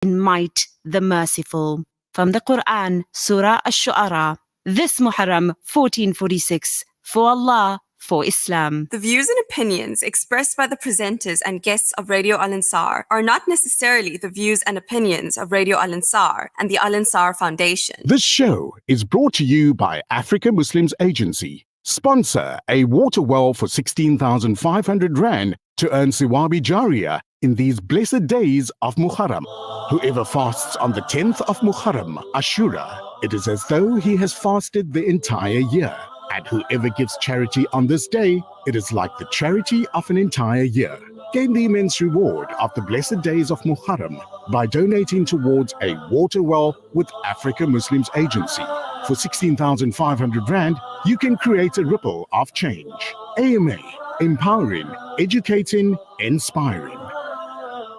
in might the merciful. From the Quran, Surah Ash-Shu'ara. This Muharram 1446, for Allah, for Islam. The views and opinions expressed by the presenters and guests of Radio Al Ansar are not necessarily the views and opinions of Radio Al Ansar and the Al Ansar Foundation. This show is brought to you by Africa Muslims Agency. Sponsor a water well for 16,500 Rand to earn Siwabi Jariyah in these blessed days of Muharram. Whoever fasts on the 10th of Muharram, Ashura, it is as though he has fasted the entire year. And whoever gives charity on this day, it is like the charity of an entire year. Gain the immense reward of the blessed days of Muharram by donating towards a water well with Africa Muslims Agency. For 16,500 Rand, you can create a ripple of change. AMA, empowering, educating, inspiring.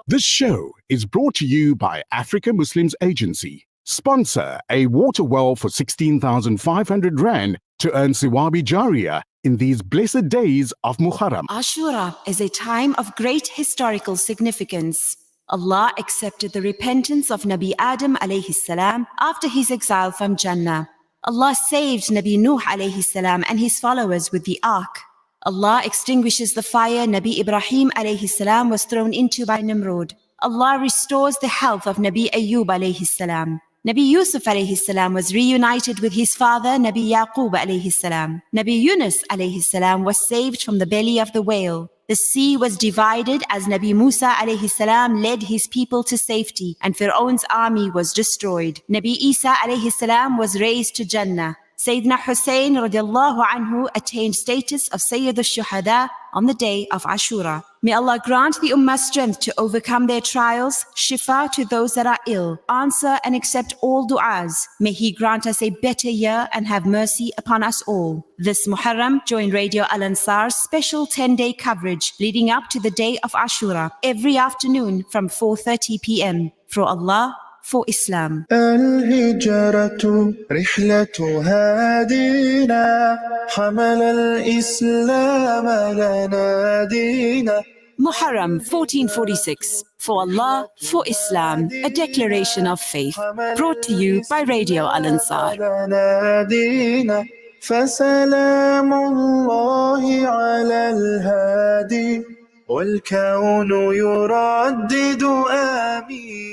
This show is brought to you by Africa Muslims Agency. Sponsor a water well for 16,500 Rand to earn Siwabi Jariyah in these blessed days of Muharram. Ashura is a time of great historical significance. Allah accepted the repentance of Nabi Adam alayhi salam after his exile from Jannah. Allah saved Nabi Nuh alayhi salam and his followers with the ark. Allah extinguishes the fire Nabi Ibrahim alayhi salam was thrown into by Nimrod. Allah restores the health of Nabi Ayyub alayhi salam. Nabi Yusuf alayhi salam was reunited with his father Nabi Yaqub alayhi salam. Nabi Yunus alayhi salam was saved from the belly of the whale. The sea was divided as Nabi Musa alayhi salam led his people to safety, and Fir'aun's army was destroyed. Nabi Isa alayhi salam was raised to Jannah. Sayyidina Hussein radiallahu anhu attained status of Sayyid al-Shuhada on the day of Ashura. May Allah grant the Ummah strength to overcome their trials, shifa to those that are ill, answer and accept all du'as. May He grant us a better year and have mercy upon us all. This Muharram, join Radio Al Ansar's special 10-day coverage leading up to the day of Ashura every afternoon from 4:30 p.m. For Allah, for Islam. الهجرة رحلة هادينا حمل الإسلام لنا دينا. Muharram 1446, for Allah, for Islam, a declaration of faith, brought to you by Radio Al Ansar. فسلام الله على الهادي والكون يردد آمين.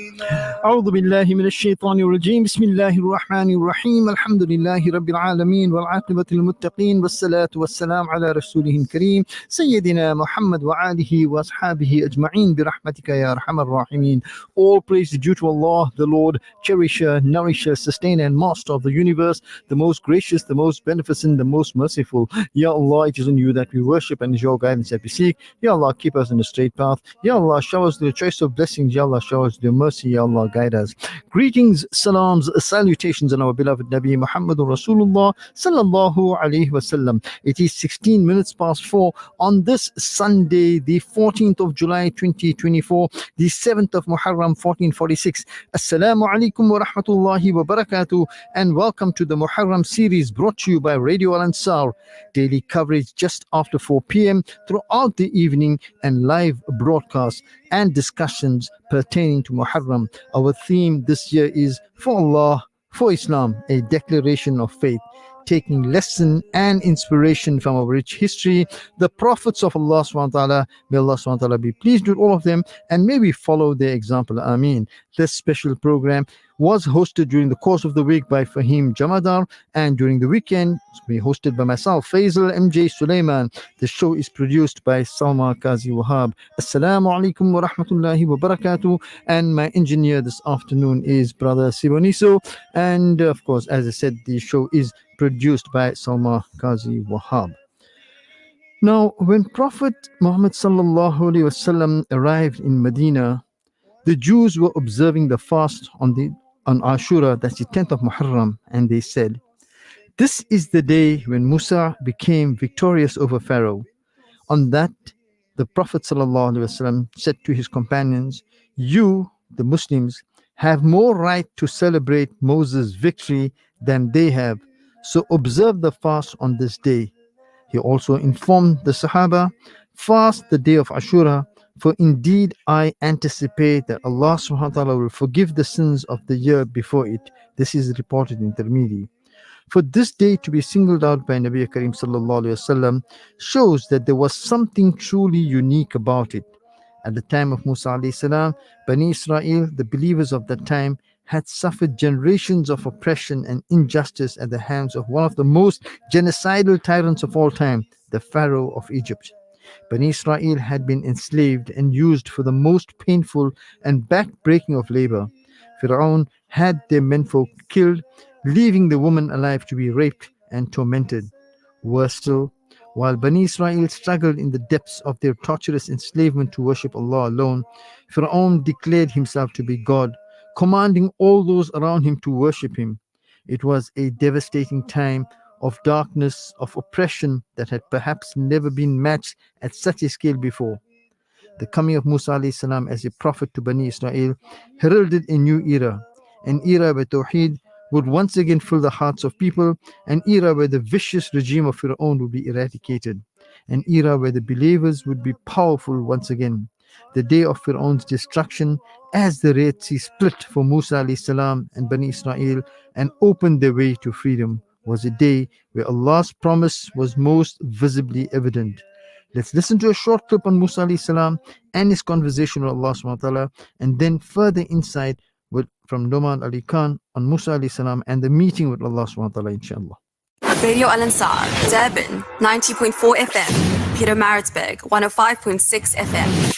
أعوذ بالله من الشيطان الرجيم. بسم الله الرحمن الرحيم. الحمد لله رب العالمين والعاقبة للمتقين والصلاة والسلام على رسوله الكريم سيدنا محمد وآله وأصحابه أجمعين برحمتك يا أرحم الراحمين. All praise is due to Allah, the Lord, cherisher, nourisher, sustainer and master of the universe, the most gracious, the most beneficent, the most merciful. Ya Allah, it is on you that we worship and is your guidance that we seek. Ya Allah, keep us in the straight path. Ya Allah, shower us the choice of blessings. Ya Allah, shower us the mercy. Ya Allah, guide us. Greetings, salams, salutations on our beloved Nabi Muhammadur Rasulullah sallallahu alaihi wasallam. It is 16 minutes past 4 on this Sunday, the 14th of July 2024, the 7th of Muharram 1446. Assalamu alaikum wa rahmatullahi wa barakatuh, and welcome to the Muharram series brought to you by Radio Al Ansar. Daily coverage just after 4 p.m. throughout the evening, and live broadcasts and discussions pertaining to Muharram. Our theme this year is For Allah, for Islam, a declaration of faith, taking lesson and inspiration from our rich history, the prophets of Allah SWT. May Allah SWT be pleased with all of them, and may we follow their example. Ameen. This special program was hosted during the course of the week by Fahim Jamadar, and during the weekend it's being hosted by myself, Faisal MJ Sulaiman. The show is produced by Salma Qazi Wahab. Assalamu alaikum wa rahmatullahi wa barakatuh. And my engineer this afternoon is Brother Siboniso, and of course, as I said, the show is produced by Salma Qazi Wahab. Now, when Prophet Muhammad sallallahu alaihi wasallam arrived in Medina, the Jews were observing the fast on Ashura, that's the 10th of Muharram, and they said, "This is the day when Musa became victorious over Pharaoh." On that, the Prophet ﷺ said to his companions, "You, the Muslims, have more right to celebrate Moses' victory than they have, so observe the fast on this day." He also informed the Sahaba, "Fast the day of Ashura, For indeed I anticipate that Allah subhanahu wa ta'ala will forgive the sins of the year before it. This is reported in Tirmidhi. For this day to be singled out by Nabi Karim sallallahu alaihi wasallam shows that there was something truly unique about it. At the time of Musa alayhi salam, Bani Israel, the believers of that time, had suffered generations of oppression and injustice at the hands of one of the most genocidal tyrants of all time, the Pharaoh of Egypt. Bani Israel had been enslaved and used for the most painful and back-breaking of labor. Pharaoh had their menfolk killed, leaving the woman alive to be raped and tormented. Worse still, while Bani Israel struggled in the depths of their torturous enslavement to worship Allah alone, Pharaoh declared himself to be God, commanding all those around him to worship him. It was a devastating time of darkness, of oppression that had perhaps never been matched at such a scale before. The coming of Musa alayhi salam as a prophet to Bani Israel heralded a new era, an era where Tawheed would once again fill the hearts of people, an era where the vicious regime of Fir'aun would be eradicated, an era where the believers would be powerful once again. The day of Fir'aun's destruction, as the Red Sea split for Musa alayhi salam and Bani Israel and opened their way to freedom, was a day where Allah's promise was most visibly evident. Let's listen to a short clip on Musa alayhi salam and his conversation with Allah subhanahu wa ta'ala, and then further insight from Noman Ali Khan on Musa alayhi salam and the meeting with Allah subhanahu wa ta'ala, inshallah. Radio Al Ansar, Durban 90.4 FM, Peter Maritzburg 105.6 FM.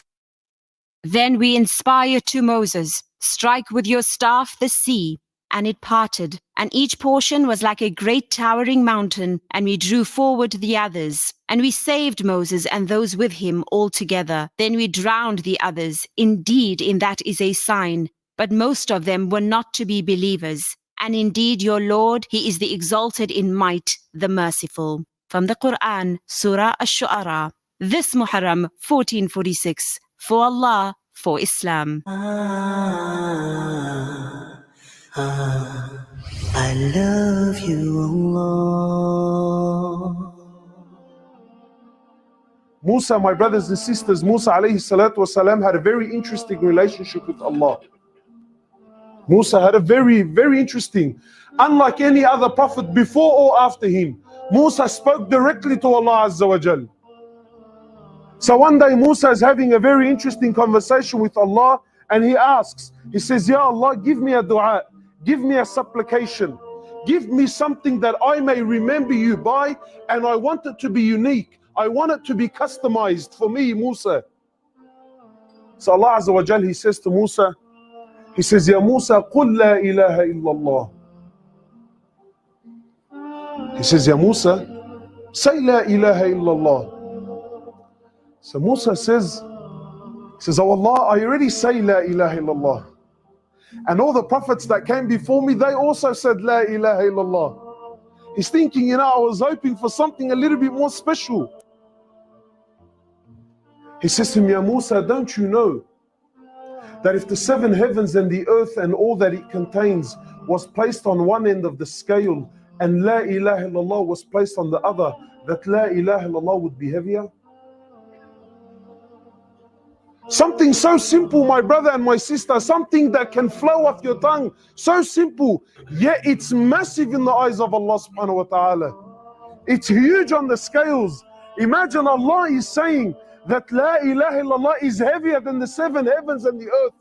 Then we inspire to Moses, strike with your staff the sea, and it parted, and each portion was like a great towering mountain, and we drew forward the others. And we saved Moses and those with him altogether. Then we drowned the others. Indeed, in that is a sign. But most of them were not to be believers. And indeed, your Lord, He is the exalted in might, the merciful. From the Quran, Surah Ash-Shu'ara. This Muharram 1446. For Allah, for Islam. I love you, Allah. Musa, my brothers and sisters, Musa alayhi salatu wasalam had a very interesting relationship with Allah. Musa had a very, very interesting, unlike any other prophet before or after him, Musa spoke directly to Allah Azza wa Jal. So one day Musa is having a very interesting conversation with Allah, and he asks, he says, Ya Allah, give me a dua, give me a supplication, give me something that I may remember you by, and I want it to be unique. I want it to be customized for me, Musa. So Allah Azza wa Jal, He says to Musa, He says, Ya Musa, قُل لَا إِلَهَ إِلَّا اللَّهِ. He says, Ya Musa, say La ilaha illallah. So Musa says, Oh Allah, I already say La ilaha illallah. And all the prophets that came before me, they also said La ilaha illallah. He's thinking, I was hoping for something a little bit more special. He says to him, Ya Musa, don't you know that if the seven heavens and the earth and all that it contains was placed on one end of the scale and La ilaha illallah was placed on the other, that La ilaha illallah would be heavier? Something so simple, my brother and my sister, something that can flow off your tongue, so simple, yet it's massive in the eyes of Allah subhanahu wa ta'ala. It's huge on the scales. Imagine Allah is saying that La ilaha illallah is heavier than the seven heavens and the earth.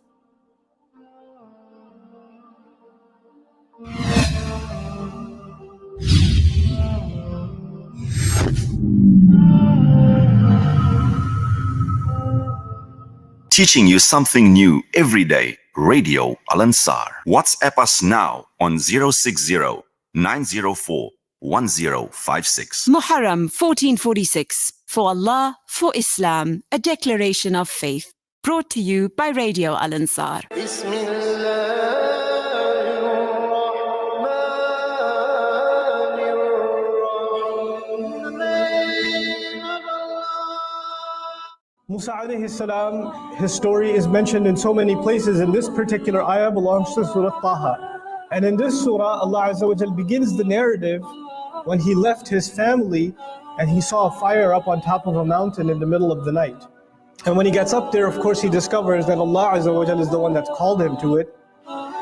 Teaching you something new every day. Radio Al Ansar. WhatsApp us now on 060 904 1056. Muharram 1446. For Allah, for Islam, a declaration of faith. Brought to you by Radio Al Ansar. Musa alayhi salam, his story is mentioned in so many places, and this particular ayah belongs to Surah Taha. And in this surah, Allah Azza wa Jal begins the narrative when he left his family and he saw a fire up on top of a mountain in the middle of the night. And when he gets up there, of course, he discovers that Allah Azza wa Jal is the one that's called him to it.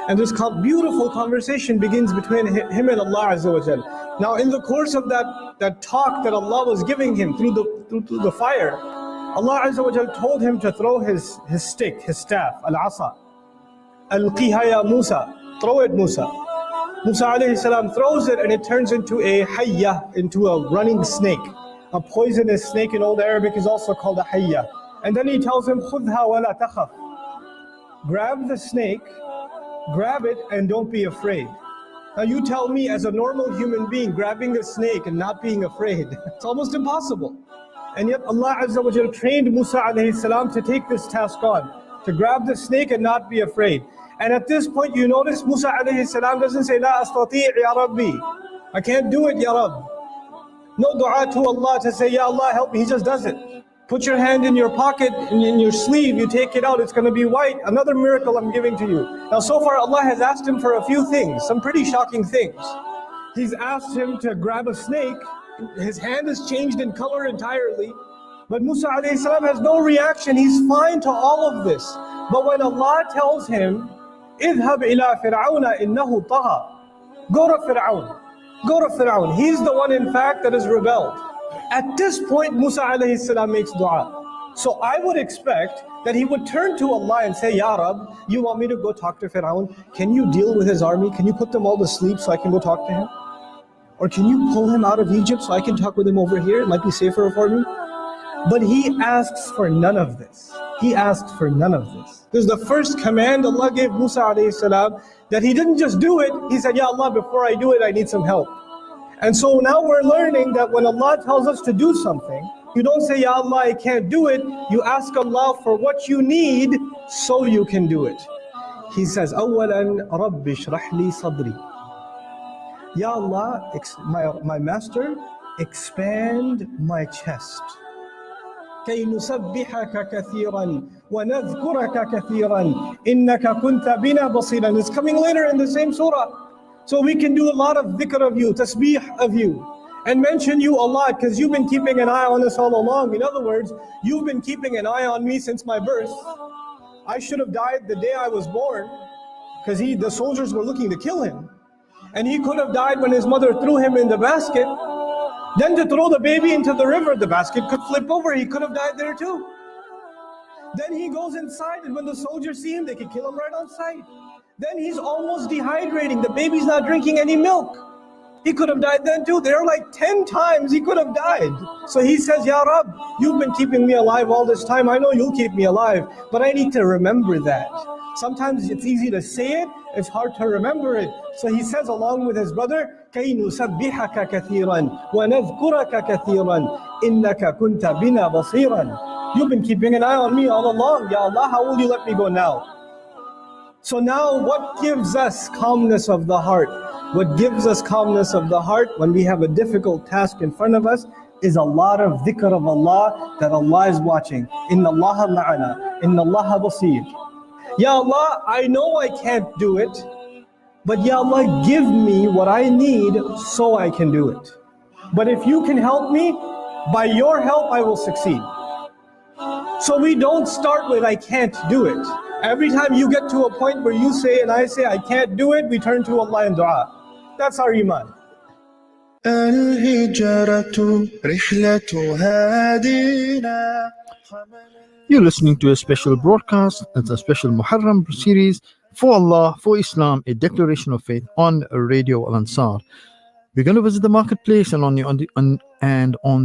And this beautiful conversation begins between him and Allah Azza wa Jal. Now, in the course of that talk that Allah was giving him through the fire, Allah Azza wa Jal told him to throw his stick, his staff, al-asa. Alqiha ya Musa, throw it Musa. Musa alayhi salam throws it and it turns into a hayya, into a running snake. A poisonous snake in Old Arabic is also called a hayya. And then he tells him, khudha wa la takhaf. Grab the snake, grab it and don't be afraid. Now you tell me, as a normal human being, grabbing a snake and not being afraid, it's almost impossible. And yet Allah Azza wa Jal trained Musa alayhi salam to take this task on, to grab the snake and not be afraid. And at this point, you notice Musa alayhi salam doesn't say, La astati' ya Rabbi, I can't do it, Ya Rabb. No dua to Allah to say, Ya Allah, help me. He just does it. Put your hand in your pocket, in your sleeve, you take it out, it's going to be white. Another miracle I'm giving to you. Now so far Allah has asked him for a few things, some pretty shocking things. He's asked him to grab a snake, his hand has changed in color entirely, but Musa alayhi salam has no reaction, he's fine to all of this. But when Allah tells him, اذهب إلى فرعون إنه طغى, go to Fir'aun, go to Fir'aun, he's the one in fact that has rebelled. At this point, Musa alayhi salam makes dua. So I would expect that he would turn to Allah and say, Ya Rabb, you want me to go talk to Fir'aun? Can you deal with his army? Can you put them all to sleep so I can go talk to him? Or can you pull him out of Egypt so I can talk with him over here? It might be safer for me. But he asks for none of this. He asked for none of this. This is the first command Allah gave Musa alayhi salam, that he didn't just do it. He said, Ya Allah, before I do it, I need some help. And so now we're learning that when Allah tells us to do something, you don't say, Ya Allah, I can't do it. You ask Allah for what you need so you can do it. He says, أولاً رَبِّ اشْرَحْ لِي صَدْرِي. Ya Allah, my master, expand my chest. كي نسبحك كثيرا ونذكرك كثيرا إنك كنت بنا بصيرا. It's coming later in the same surah. So we can do a lot of dhikr of you, tasbih of you, and mention you a lot because you've been keeping an eye on us all along. In other words, you've been keeping an eye on me since my birth. I should have died the day I was born because the soldiers were looking to kill him. And he could have died when his mother threw him in the basket. Then to throw the baby into the river, the basket could flip over, he could have died there too. Then he goes inside and when the soldiers see him, they could kill him right on sight. Then he's almost dehydrating, the baby's not drinking any milk. He could have died then too. There are like 10 times he could have died. So he says, Ya Rabb, you've been keeping me alive all this time. I know you'll keep me alive, but I need to remember that. Sometimes it's easy to say it, it's hard to remember it. So he says along with his brother, كَيْ نُسَبِّحَكَ كَثِيرًا وَنَذْكُرَكَ كَثِيرًا إِنَّكَ كُنْتَ بِنَا بَصِيرًا. You've been keeping an eye on me all along. Ya Allah, how will you let me go now? So now what gives us calmness of the heart? What gives us calmness of the heart when we have a difficult task in front of us is a lot of dhikr of Allah, that Allah is watching. Inna Allaha ma'ana, Inna Allaha basir. Ya Allah, I know I can't do it, but Ya Allah, give me what I need so I can do it. But if you can help me, by your help I will succeed. So we don't start with I can't do it. Every time you get to a point where you say and I say I can't do it, we turn to Allah in dua. That's our iman. الهجرة رحلة هادينا. You're listening to a special broadcast. It's a special Muharram series for Allah, for Islam, a declaration of faith on Radio Al Ansar. We're going to visit the marketplace, and on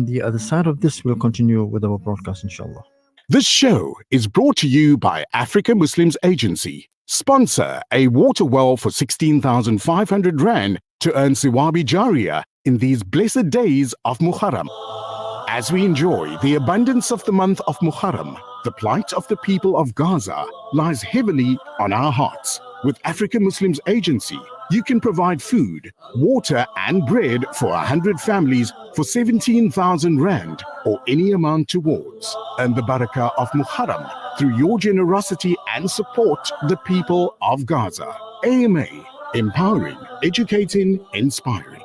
the other side of this, we'll continue with our broadcast, inshallah. This show is brought to you by Africa Muslims Agency. Sponsor a water well for 16,500 Rand to earn Siwabi Jariyah in these blessed days of Muharram. As we enjoy the abundance of the month of Muharram, the plight of the people of Gaza lies heavily on our hearts. With Africa Muslims Agency, you can provide food, water and bread for 100 families for 17,000 Rand or any amount towards. Earn the barakah of Muharram through your generosity and support the people of Gaza. AMA, empowering, educating, inspiring.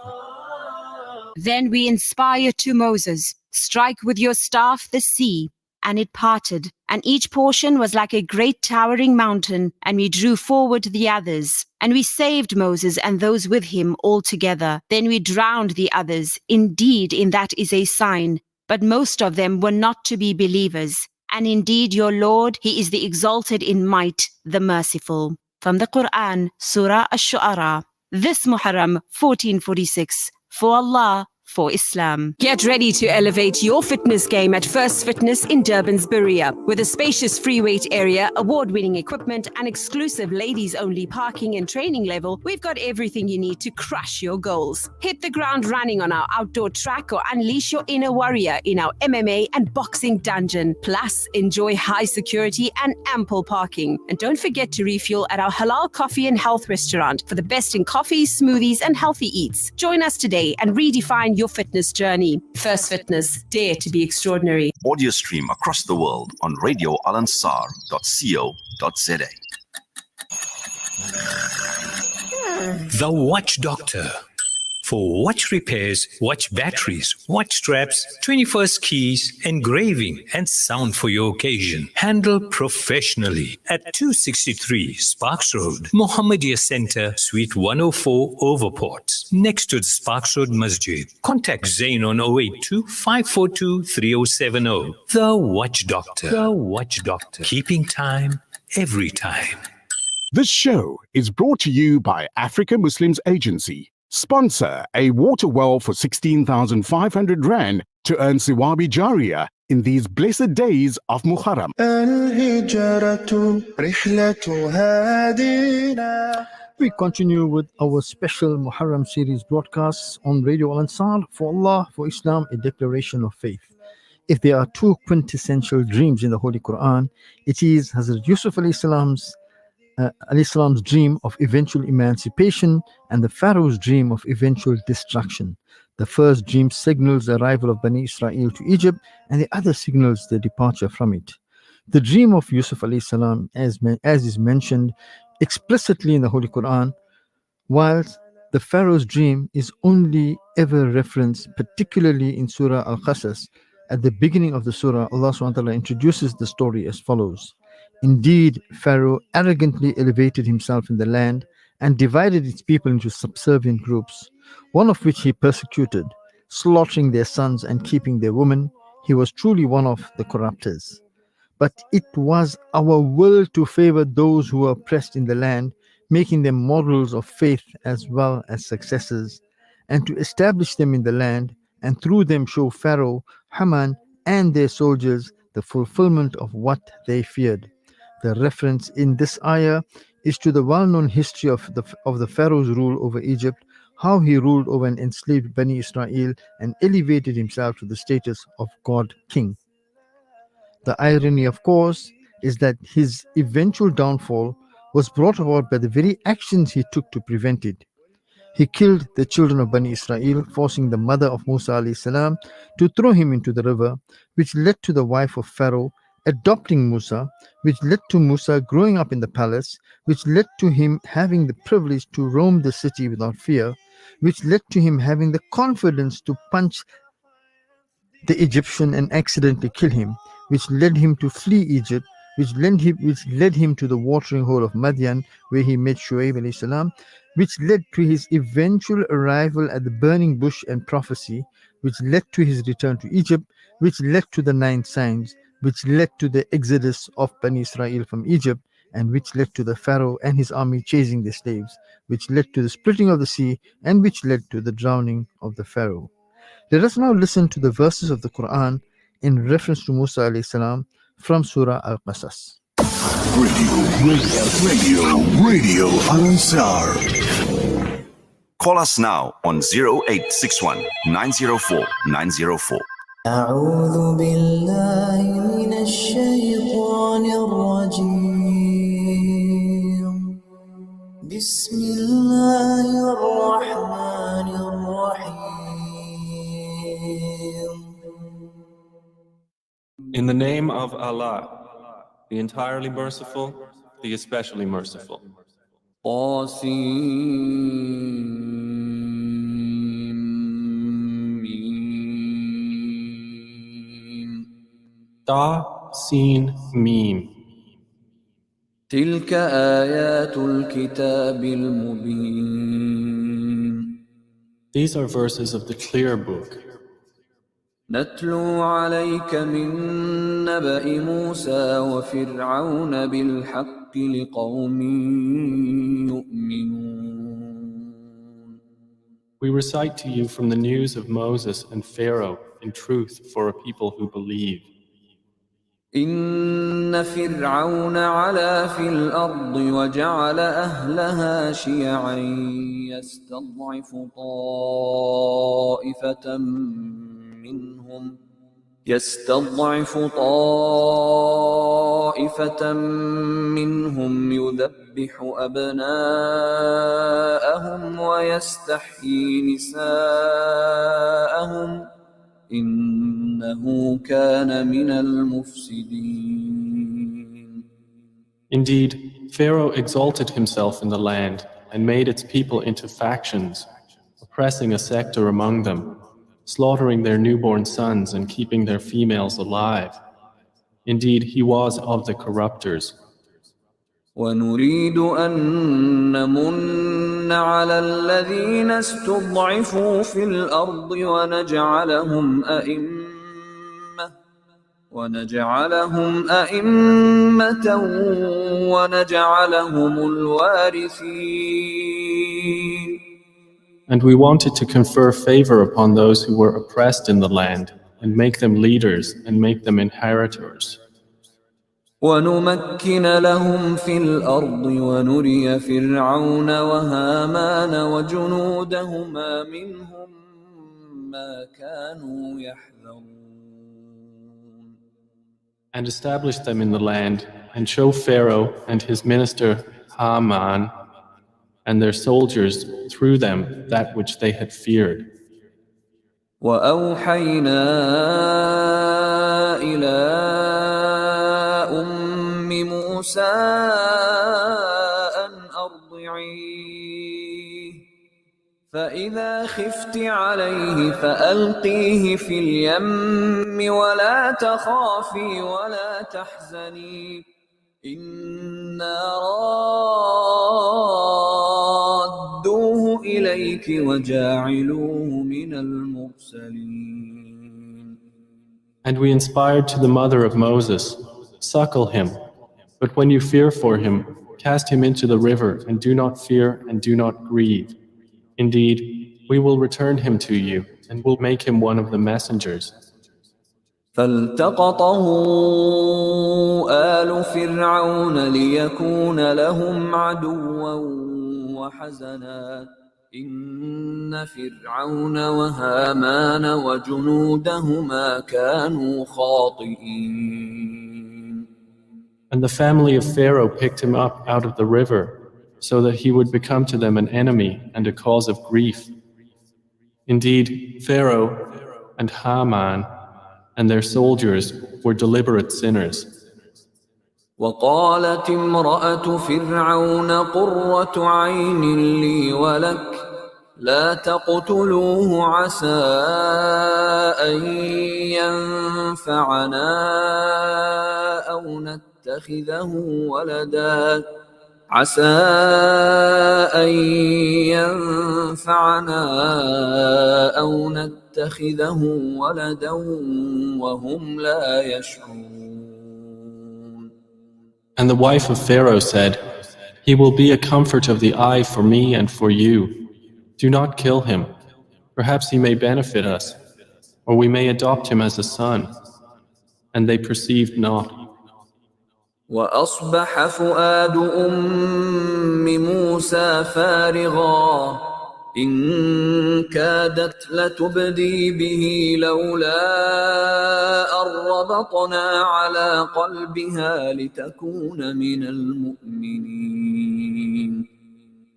Then we inspire to Moses, strike with your staff the sea, and it parted, and each portion was like a great towering mountain, and we drew forward the others. And we saved Moses and those with him altogether. Then we drowned the others. Indeed, in that is a sign. But most of them were not to be believers. And indeed, your Lord, He is the exalted in might, the merciful. From the Quran, Surah Ash-Shu'ara. This Muharram 1446. For Allah, for Islam. Get ready to elevate your fitness game at First Fitness in Durban's Berea. With a spacious free weight area, award-winning equipment, and exclusive ladies-only parking and training level, we've got everything you need to crush your goals. Hit the ground running on our outdoor track or unleash your inner warrior in our MMA and boxing dungeon. Plus, enjoy high security and ample parking. And don't forget to refuel at our halal coffee and health restaurant for the best in coffees, smoothies, and healthy eats. Join us today and redefine your fitness journey. First Fitness, dare to be extraordinary. Audio stream across the world on radioalansar.co.za. The Watch Doctor. For watch repairs, watch batteries, watch straps, 21st keys, engraving, and sound for your occasion. Handled professionally at 263 Sparks Road, Mohammedia Center, Suite 104, Overport, next to the Sparks Road Masjid. Contact Zain on 082 542 3070. The Watch Doctor. The Watch Doctor. Keeping time every time. This show is brought to you by Africa Muslims Agency. Sponsor a water well for 16,500 Rand to earn Siwabi Jariya in these blessed days of Muharram. الهجرة رحلة هادينا. We continue with our special Muharram series broadcasts on Radio Al Ansar. For Allah, for Islam, a declaration of faith. If there are two quintessential dreams in the Holy Quran, it is Hazrat Yusuf alayhi salam's dream of eventual emancipation and the Pharaoh's dream of eventual destruction. The first dream signals the arrival of Bani Israel to Egypt, and the other signals their departure from it. The dream of Yusuf alayhi salam, as is mentioned explicitly in the Holy Quran, whilst the Pharaoh's dream is only ever referenced, particularly in Surah Al-Qasas. At the beginning of the surah, Allah subhanahu wa ta'ala introduces the story as follows. Indeed, Pharaoh arrogantly elevated himself in the land and divided its people into subservient groups, one of which he persecuted, slaughtering their sons and keeping their women. He was truly one of the corruptors. But it was our will to favor those who were oppressed in the land, making them models of faith as well as successors, and to establish them in the land, and through them show Pharaoh, Haman, and their soldiers the fulfillment of what they feared. The reference in this ayah is to the well-known history of the Pharaoh's rule over Egypt, how he ruled over and enslaved Bani Israel and elevated himself to the status of God King. The irony, of course, is that his eventual downfall was brought about by the very actions he took to prevent it. He killed the children of Bani Israel, forcing the mother of Musa alayhi salam to throw him into the river, which led to the wife of Pharaoh adopting Musa, which led to Musa growing up in the palace, which led to him having the privilege to roam the city without fear, which led to him having the confidence to punch the Egyptian and accidentally kill him, which led him to flee Egypt, which led him to the watering hole of Madian, where he met Shu'aib alayhi salam, which led to his eventual arrival at the burning bush and prophecy, which led to his return to Egypt, which led to the 9 signs, which led to the exodus of Bani Israel from Egypt, and which led to the Pharaoh and his army chasing their slaves, which led to the splitting of the sea, and which led to the drowning of the Pharaoh. Let us now listen to the verses of the Quran in reference to Musa alayhi salam from Surah Al-Qasas. Radio Al Ansar. Call us now on 0861 904 904. أعوذ بالله من الشيطان الرجيم بسم الله الرحمن الرحيم. In the name of Allah, the entirely merciful, the especially merciful. Ta, Sin, Mim. تلك آيات الكتاب المبين These are verses of the clear book. نتلو عليك من نبأ موسى وفرعون بالحق لقوم يؤمنون. We recite to you from the news of Moses and Pharaoh in truth for a people who believe. إن فرعون علا في الأرض وجعل أهلها شيعا يستضعف طائفة منهم يذبح أبناءهم ويستحيي نساءهم إنه كان من المفسدين. Indeed, Pharaoh exalted himself in the land and made its people into factions, oppressing a sector among them, slaughtering their newborn sons and keeping their females alive. Indeed, he was of the corrupters. ونريد أن نمن على الذين استضعفوا في الأرض ونجعلهم أئمة ونجعلهم الوارثين. And we wanted to confer favor upon those who were oppressed in the land, and make them leaders and make them inheritors. ونمكن لهم في الأرض ونري فرعون وهامان وجنودهما منهم ما كانوا يحذرون. And establish them in the land, and show Pharaoh and his minister Haman and their soldiers through them that which they had feared. وأوحينا إلى أم موسى أن أرضعيه فإذا خفت عليه فألقيه في اليم ولا تخافي ولا تحزني إنا رادوه إليك وجاعلوه من المرسلين. And we inspired to the mother of Moses, suckle him, but when you fear for him, cast him into the river, and do not fear and do not grieve. Indeed, we will return him to you, and will make him one of the messengers. فالتقطه آل فرعون ليكون لهم عدوا وحزنا إن فرعون وهامان وجنودهما كانوا خاطئين. And the family of Pharaoh picked him up out of the river, so that he would become to them an enemy and a cause of grief. Indeed, Pharaoh and Haman and their soldiers were deliberate sinners. وقالت امرأة فرعون قرة عين لي ولك لا تقتلوه عسى أن ينفعنا أو نتخذه ولدا وهم لا يشعرون. And the wife of Pharaoh said, "He will be a comfort of the eye for me and for you. Do not kill him. Perhaps he may benefit us, or we may adopt him as a son." And they perceived not. وأصبح فؤاد أم موسى فارغا إن كادت لتبدي به لولا أن ربطنا على قلبها لتكون من المؤمنين.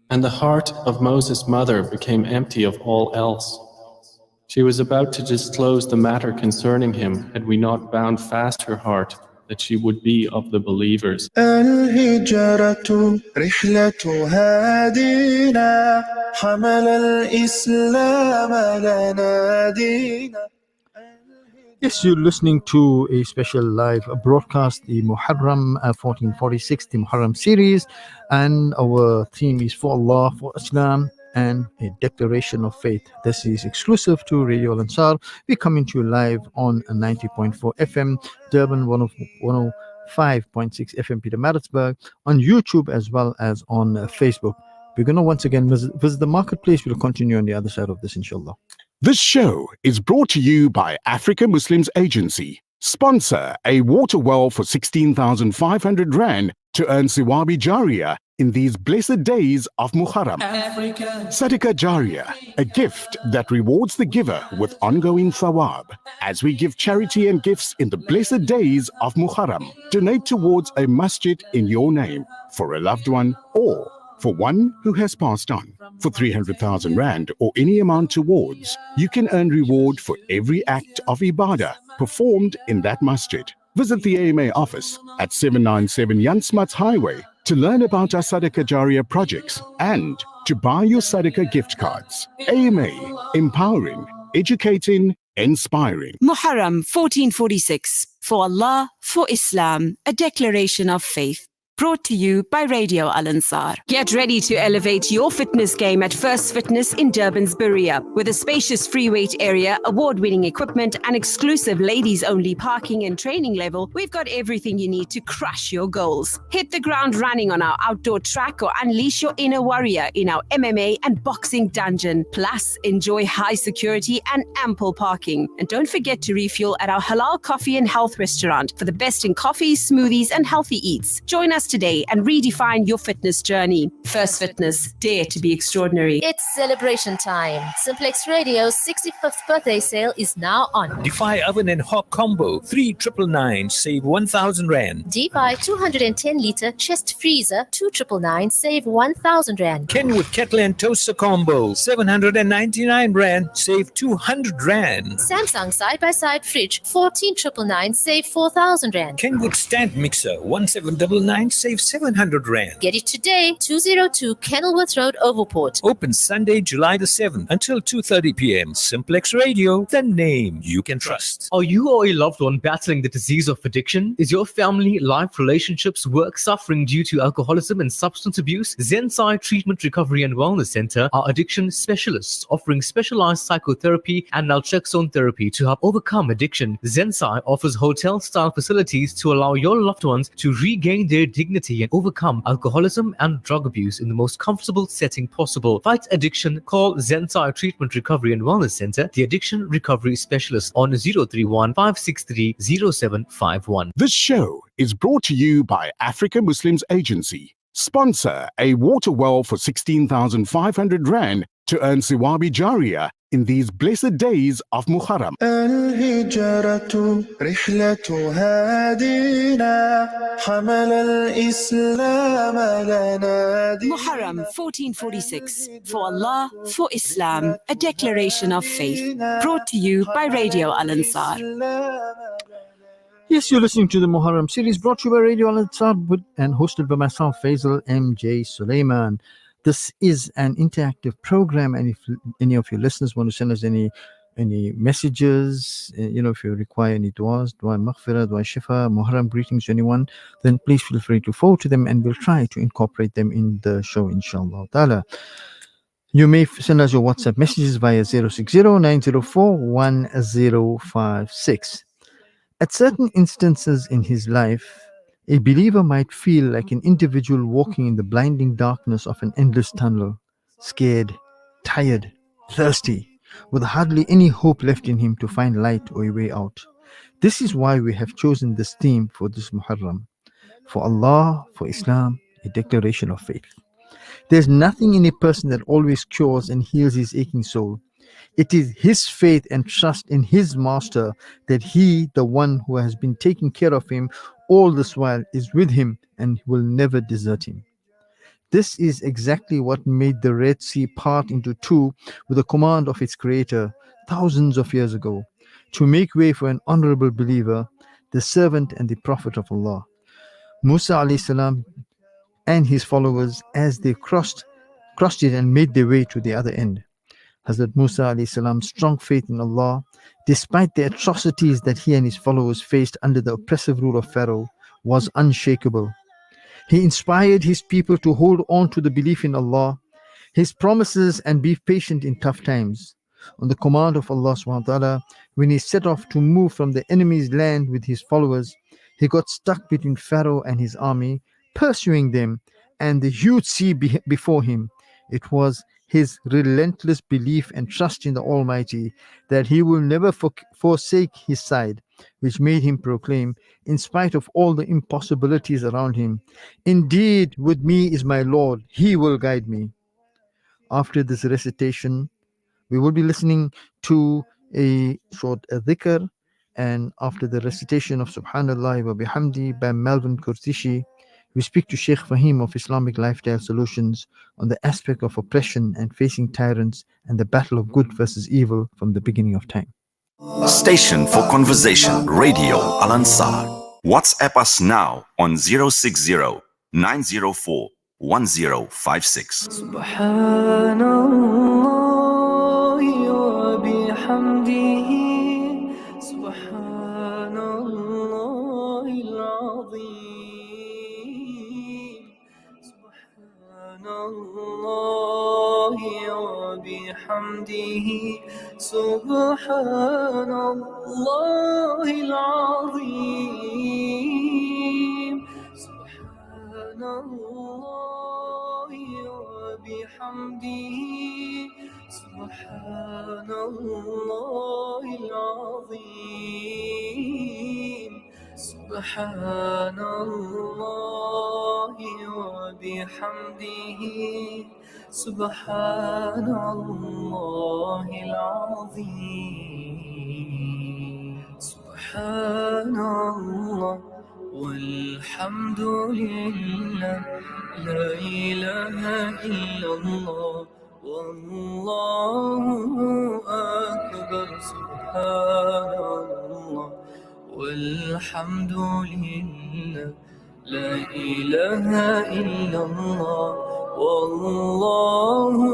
And the heart of Moses' mother became empty of all else. She was about to disclose the matter concerning him had we not bound fast her heart, that she would be of the believers. الهجرة رحلة هادينا حمل الإسلام لنا دينا. Yes, you're listening to a special live broadcast, the Muharram 1446, the Muharram series, and our theme is for Allah, for Islam, and a declaration of faith. This is exclusive to Radio Al Ansar. We're coming to you live on 90.4 FM, Durban 105.6 FM, Peter Maritzburg, on YouTube as well as on Facebook. We're going to once again visit the marketplace. We'll continue on the other side of this, inshallah. This show is brought to you by Africa Muslims Agency. Sponsor a water well for 16,500 Rand to earn Siwabi Jariyah in these blessed days of Muharram. Sadaqah Jariyah, a gift that rewards the giver with ongoing thawab. As we give charity and gifts in the blessed days of Muharram, donate towards a masjid in your name, for a loved one, or for one who has passed on. For 300,000 Rand or any amount towards, you can earn reward for every act of ibadah performed in that masjid. Visit the AMA office at 797 Yansmats Highway to learn about our Sadaqah Jariyah projects and to buy your Sadaqah gift cards. AMA, empowering, educating, inspiring. Muharram 1446. For Allah, for Islam, a declaration of faith. Brought to you by Radio Al Ansar. Get ready to elevate your fitness game at First Fitness in Durban's Berea. With a spacious free weight area, award-winning equipment, and exclusive ladies-only parking and training level, we've got everything you need to crush your goals. Hit the ground running on our outdoor track or unleash your inner warrior in our MMA and boxing dungeon. Plus, enjoy high security and ample parking. And don't forget to refuel at our halal coffee and health restaurant for the best in coffees, smoothies, and healthy eats. Join us today and redefine your fitness journey. First Fitness, dare to be extraordinary. It's celebration time. Simplex Radio's 65th birthday sale is now on. Defy oven and hob combo 3,999, save 1,000 Rand. Defy 210-liter chest freezer 2,999, save 1,000 Rand. Kenwood kettle and toaster combo 799 Rand, save 200 Rand. Samsung side-by-side fridge 14,999, save 4,000 Rand. Kenwood stand mixer 1799, save 700 Rand. Get it today, 202 Kenilworth Road, Overport. Open Sunday, July the 7th until 2:30 p.m. Simplex Radio, the name you can trust. Are you or a loved one battling the disease of addiction? Is your family, life, relationships, work suffering due to alcoholism and substance abuse? Zensai Treatment, Recovery and Wellness Center are addiction specialists offering specialized psychotherapy and naltrexone therapy to help overcome addiction. Zensai offers hotel-style facilities to allow your loved ones to regain their dignity and overcome alcoholism and drug abuse in the most comfortable setting possible. Fight addiction. Call Zensai Treatment, Recovery and Wellness Center, the addiction recovery specialist, on 031 563 0751. This show is brought to you by Africa Muslims Agency. Sponsor a water well for 16,500 Rand to earn Siwabi Jariyah in these blessed days of Muharram. الهجرة رحلة هادينا حمل الإسلام لنا Muharram 1446. For Allah, for Islam, a declaration of faith. Brought to you by Radio Al Ansar. Yes, you're listening to the Muharram series brought to you by Radio Al Ansar and hosted by myself, Faisal M.J. Suleiman. This is an interactive program, and if any of your listeners want to send us any messages, if you require any du'as, du'a maghfirah, du'a shifa, Muharram greetings to anyone, then please feel free to forward to them and we'll try to incorporate them in the show, inshallah ta'ala. You may send us your WhatsApp messages via 060-904-1056. At certain instances in his life, a believer might feel like an individual walking in the blinding darkness of an endless tunnel, scared, tired, thirsty, with hardly any hope left in him to find light or a way out. This is why we have chosen this theme for this Muharram. For Allah, for Islam, a declaration of faith. There's nothing in a person that always cures and heals his aching soul. It is his faith and trust in his master that he, the one who has been taking care of him all this while, is with him and will never desert him. This is exactly what made the Red Sea part into two with the command of its creator thousands of years ago, to make way for an honorable believer, the servant and the prophet of Allah, Musa alayhi salam, and his followers, as they crossed it and made their way to the other end. Hazrat Musa alayhi salam's strong faith in Allah, despite the atrocities that he and his followers faced under the oppressive rule of Pharaoh, was unshakable. He inspired his people to hold on to the belief in Allah, His promises, and be patient in tough times. On the command of Allah subhanahu wa ta'ala, when he set off to move from the enemy's land with his followers, he got stuck between Pharaoh and his army, pursuing them, and the huge sea before him. It was his relentless belief and trust in the Almighty that he will never forsake his side, which made him proclaim, in spite of all the impossibilities around him, "Indeed, with me is my Lord, he will guide me." After this recitation, we will be listening to a short dhikr, and after the recitation of Subhanallah wa bihamdi by Melvin Kurtishi, we speak to Sheikh Fahim of Islamic Lifestyle Solutions on the aspect of oppression and facing tyrants and the battle of good versus evil from the beginning of time. Station for Conversation, Radio Al Ansar. WhatsApp us now on 060 904 1056. Subhanallah wa bihamdihi, Subhanallah al-azim, Subhanallah wa bihamdihi, Subhanallah al-azim, Subhanallah wa bihamdihi, Subhanallah al-azim, Subhanallah wa bihamdihi, Subhanallah al-azim, Subhanallah walhamdulillah, la ilaha illallah, wallahu akbar, subhanallah walhamdulillah, la ilaha illallah, wallahu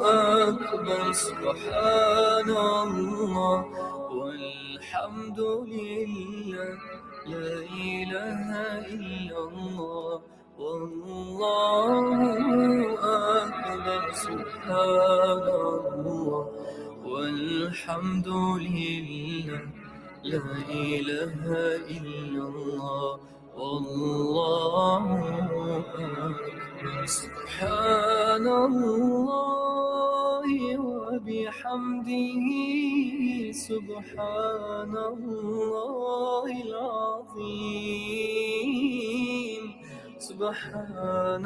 akbar, subhanallah walhamdulillah, la ilaha illallah, wallahu akbar, subhanallah walhamdulillah, la ilaha illallah, wallahu akbar. Subhanallah wa bihamdihi, Subhanallah al-azim, Subhanallah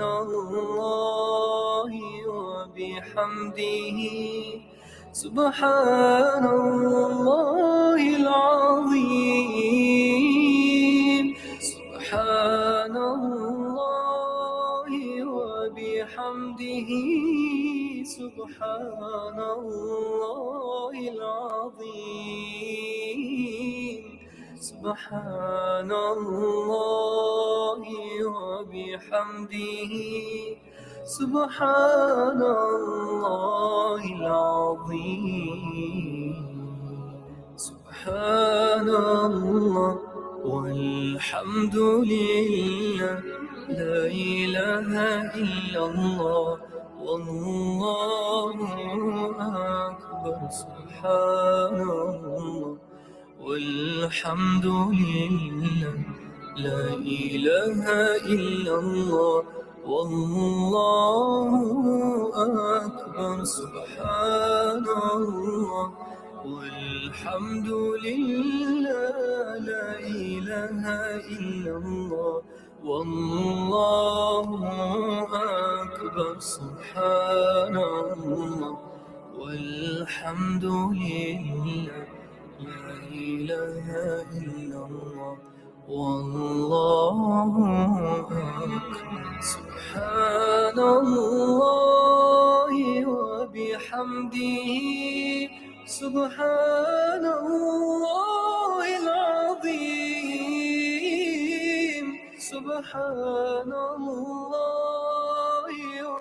wa bihamdihi, Subhanallah al-azim, Subhanallah wa bihamdihi, Subhanallah al-azim, Subhanallah wa bihamdihi, Subhanallah al-azim, Subhanallah walhamdulillah, la ilaha illallah, wallahu akbar, subhanallah walhamdulillah, la ilaha illallah, wallahu akbar, subhanallah walhamdulillah, la ilaha illallah, wallahu akbar, subhanallah walhamdulillah, la ilaha illallah, wallahu akbar. Subhanallah wa bihamdihi, Subhanallah al-azim, Subhanallah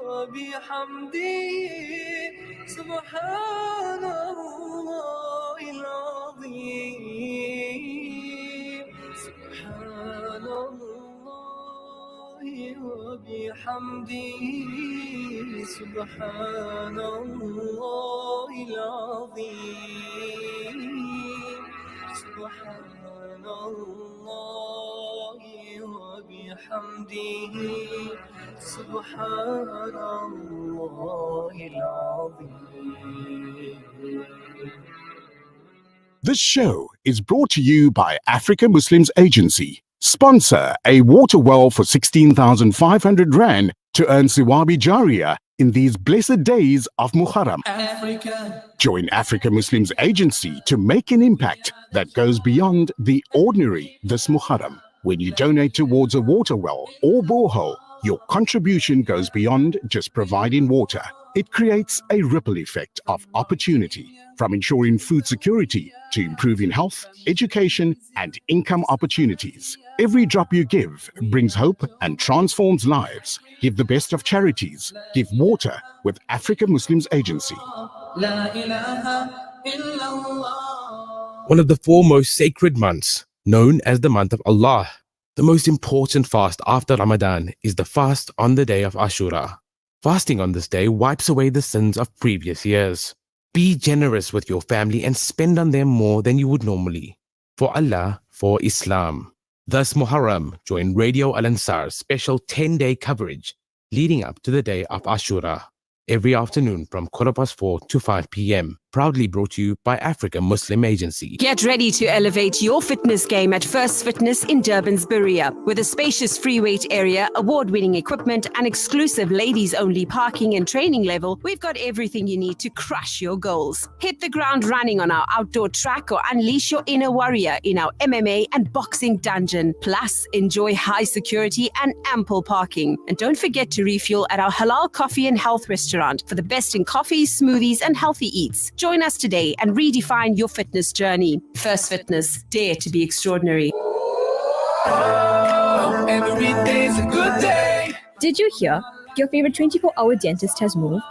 wa وبحمده سبحان الله العظيم سبحان الله وبحمده سبحان الله العظيم سبحان الله وبحمده سبحان الله العظيم. This show is brought to you by Africa Muslims Agency. Sponsor a water well for 16,500 Rand to earn Siwabi Jariya in these blessed days of Muharram. Africa. Join Africa Muslims Agency to make an impact that goes beyond the ordinary this Muharram. When you donate towards a water well or borehole, your contribution goes beyond just providing water. It creates a ripple effect of opportunity, from ensuring food security to improving health, education, and income opportunities. Every drop you give brings hope and transforms lives. Give the best of charities. Give water with Africa Muslims Agency. La ilaha illallah. One of the four most sacred months, known as the month of Allah. The most important fast after Ramadan is the fast on the day of Ashura. Fasting on this day wipes away the sins of previous years. Be generous with your family and spend on them more than you would normally. For Allah, for Islam. Thus Muharram join Radio Al-Ansar's special 10-day coverage leading up to the day of Ashura. Every afternoon from 4:15 to 5 p.m. Proudly brought to you by Africa Muslim Agency. Get ready to elevate your fitness game at First Fitness in Durban's Berea. With a spacious free weight area, award-winning equipment, and exclusive ladies-only parking and training level, we've got everything you need to crush your goals. Hit the ground running on our outdoor track or unleash your inner warrior in our MMA and boxing dungeon. Plus, enjoy high security and ample parking. And don't forget to refuel at our halal coffee and health restaurant for the best in coffees, smoothies, and healthy eats. Join us today and redefine your fitness journey. First Fitness, dare to be extraordinary. Every day's a good day. Did you hear? Your favorite 24-hour dentist has moved?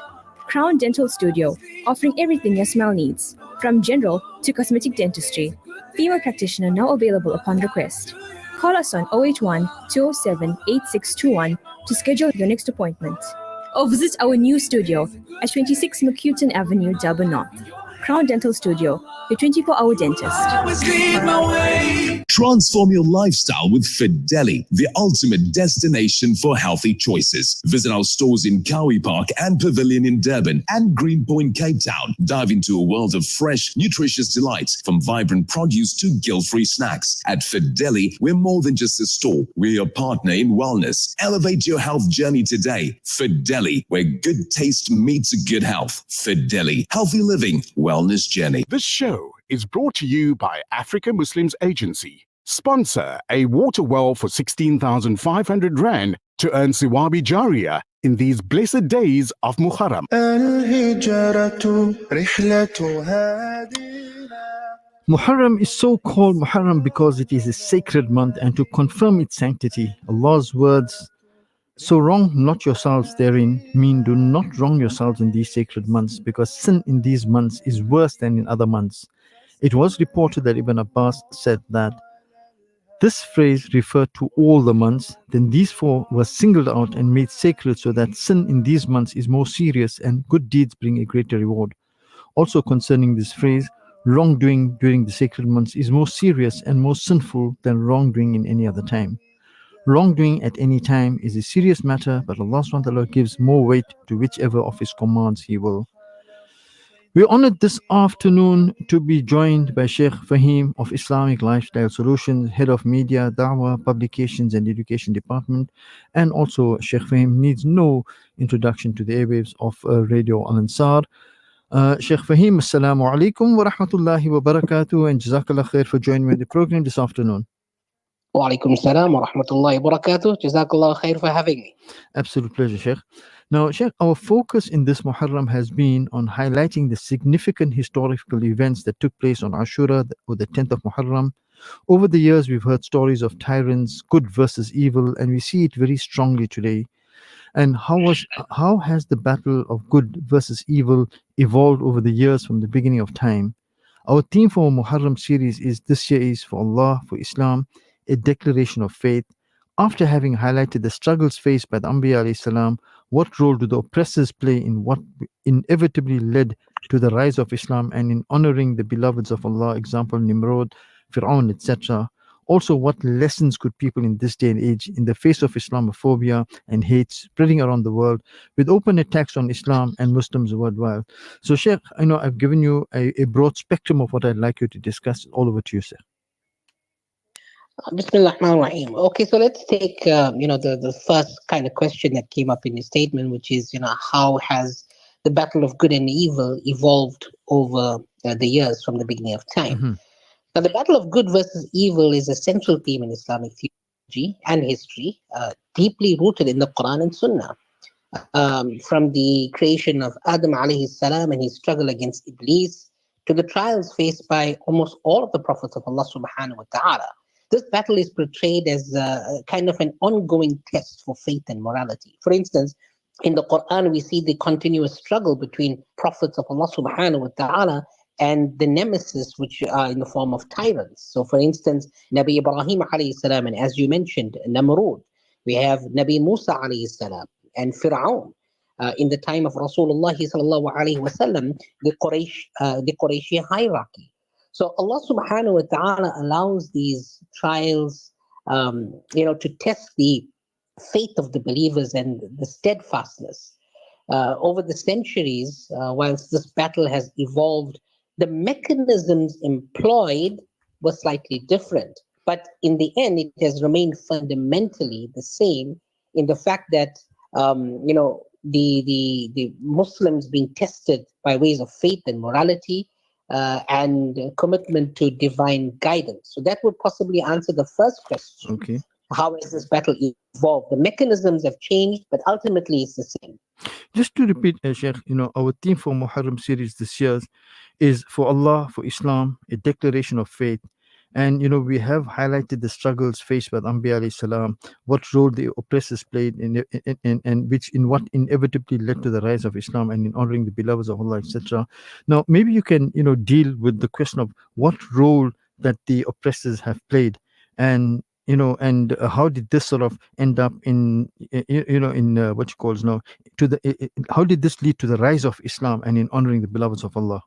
Crown Dental Studio, offering everything your smile needs, from general to cosmetic dentistry. Female practitioner now available upon request. Call us on 081 207 8621 to schedule your next appointment. Or visit our new studio at 26 McCuton Avenue, Durban North. Crown Dental Studio, your 24-hour dentist. Transform your lifestyle with Fideli, the ultimate destination for healthy choices. Visit our stores in Cowie Park and Pavilion in Durban and Greenpoint, Cape Town. Dive into a world of fresh, nutritious delights, from vibrant produce to guilt-free snacks. At Fideli, we're more than just a store. We're your partner in wellness. Elevate your health journey today. Fideli, where good taste meets good health. Fideli, healthy living, wellness journey. This show is brought to you by Africa Muslims Agency. Sponsor a water well for 16,500 Rand to earn Siwabi Jariya in these blessed days of Muharram. Muharram is so called Muharram because it is a sacred month, and to confirm its sanctity, Allah's words, "So wrong not yourselves therein," mean do not wrong yourselves in these sacred months, because sin in these months is worse than in other months. It was reported that Ibn Abbas said that this phrase referred to all the months, then these four were singled out and made sacred, so that sin in these months is more serious and good deeds bring a greater reward. Also concerning this phrase, wrongdoing during the sacred months is more serious and more sinful than wrongdoing in any other time. Wrongdoing at any time is a serious matter, but Allah SWT gives more weight to whichever of His commands He will. We're honored this afternoon to be joined by Sheikh Fahim of Islamic Lifestyle Solutions, Head of Media, Dawah, Publications and Education Department, and also Sheikh Fahim needs no introduction to the airwaves of Radio Al-Ansar. Sheikh Fahim, Assalamu alaikum wa rahmatullahi wa barakatuh, and Jazakallah khair for joining me in the program this afternoon. Wa alaikum salam wa rahmatullahi wa barakatuh. Jazakallah khair for having me. Absolute pleasure, Sheikh. Now, Sheikh, our focus in this Muharram has been on highlighting the significant historical events that took place on Ashura, or the 10th of Muharram. Over the years, we've heard stories of tyrants, good versus evil, and we see it very strongly today. And how has the battle of good versus evil evolved over the years from the beginning of time? Our theme for our Muharram series is this year is for Allah, for Islam, a declaration of faith. After having highlighted the struggles faced by the Anbiya alayhi salam, what role do the oppressors play in what inevitably led to the rise of Islam and in honoring the beloveds of Allah, example Nimrod, Fir'aun, etc. Also, what lessons could people in this day and age, in the face of Islamophobia and hate spreading around the world, with open attacks on Islam and Muslims worldwide? So, Sheikh, I know I've given you a broad spectrum of what I'd like you to discuss. All over to you, sir. Bismillah ar-Rahman ar-Rahim. Okay, so let's take the first kind of question that came up in your statement, which is how has the battle of good and evil evolved over the years from the beginning of time. Now, the battle of good versus evil is a central theme in Islamic theology and history, deeply rooted in the Quran and Sunnah. From the creation of Adam alayhi salam and his struggle against Iblis, to the trials faced by almost all of the prophets of Allah subhanahu wa ta'ala. This battle is portrayed as a kind of an ongoing test for faith and morality. For instance, in the Quran, we see the continuous struggle between prophets of Allah subhanahu wa ta'ala and the nemesis, which are in the form of tyrants. So, for instance, Nabi Ibrahim alayhi salam, and as you mentioned, Namrud. We have Nabi Musa alayhi salam and Fir'aun. In the time of Rasulullah sallallahu alayhi wasallam, the Qurayshi hierarchy. So Allah subhanahu wa ta'ala allows these trials, to test the faith of the believers and the steadfastness. Over the centuries, whilst this battle has evolved, the mechanisms employed were slightly different. But in the end, it has remained fundamentally the same in the fact that, the Muslims being tested by ways of faith and morality, and commitment to divine guidance. So that would possibly answer the first question. Okay. How has this battle evolved? The mechanisms have changed, but ultimately it's the same. Just to repeat, Sheikh, our theme for Muharram series this year is for Allah, for Islam, a declaration of faith. And we have highlighted the struggles faced by the Anbiya alayhi salam, what role the oppressors played and which in what inevitably led to the rise of Islam and in honoring the beloveds of Allah, etc. Now, maybe you can deal with the question of what role that the oppressors have played, and how did this sort of end up in what you call now how did this lead to the rise of Islam and in honoring the beloveds of Allah?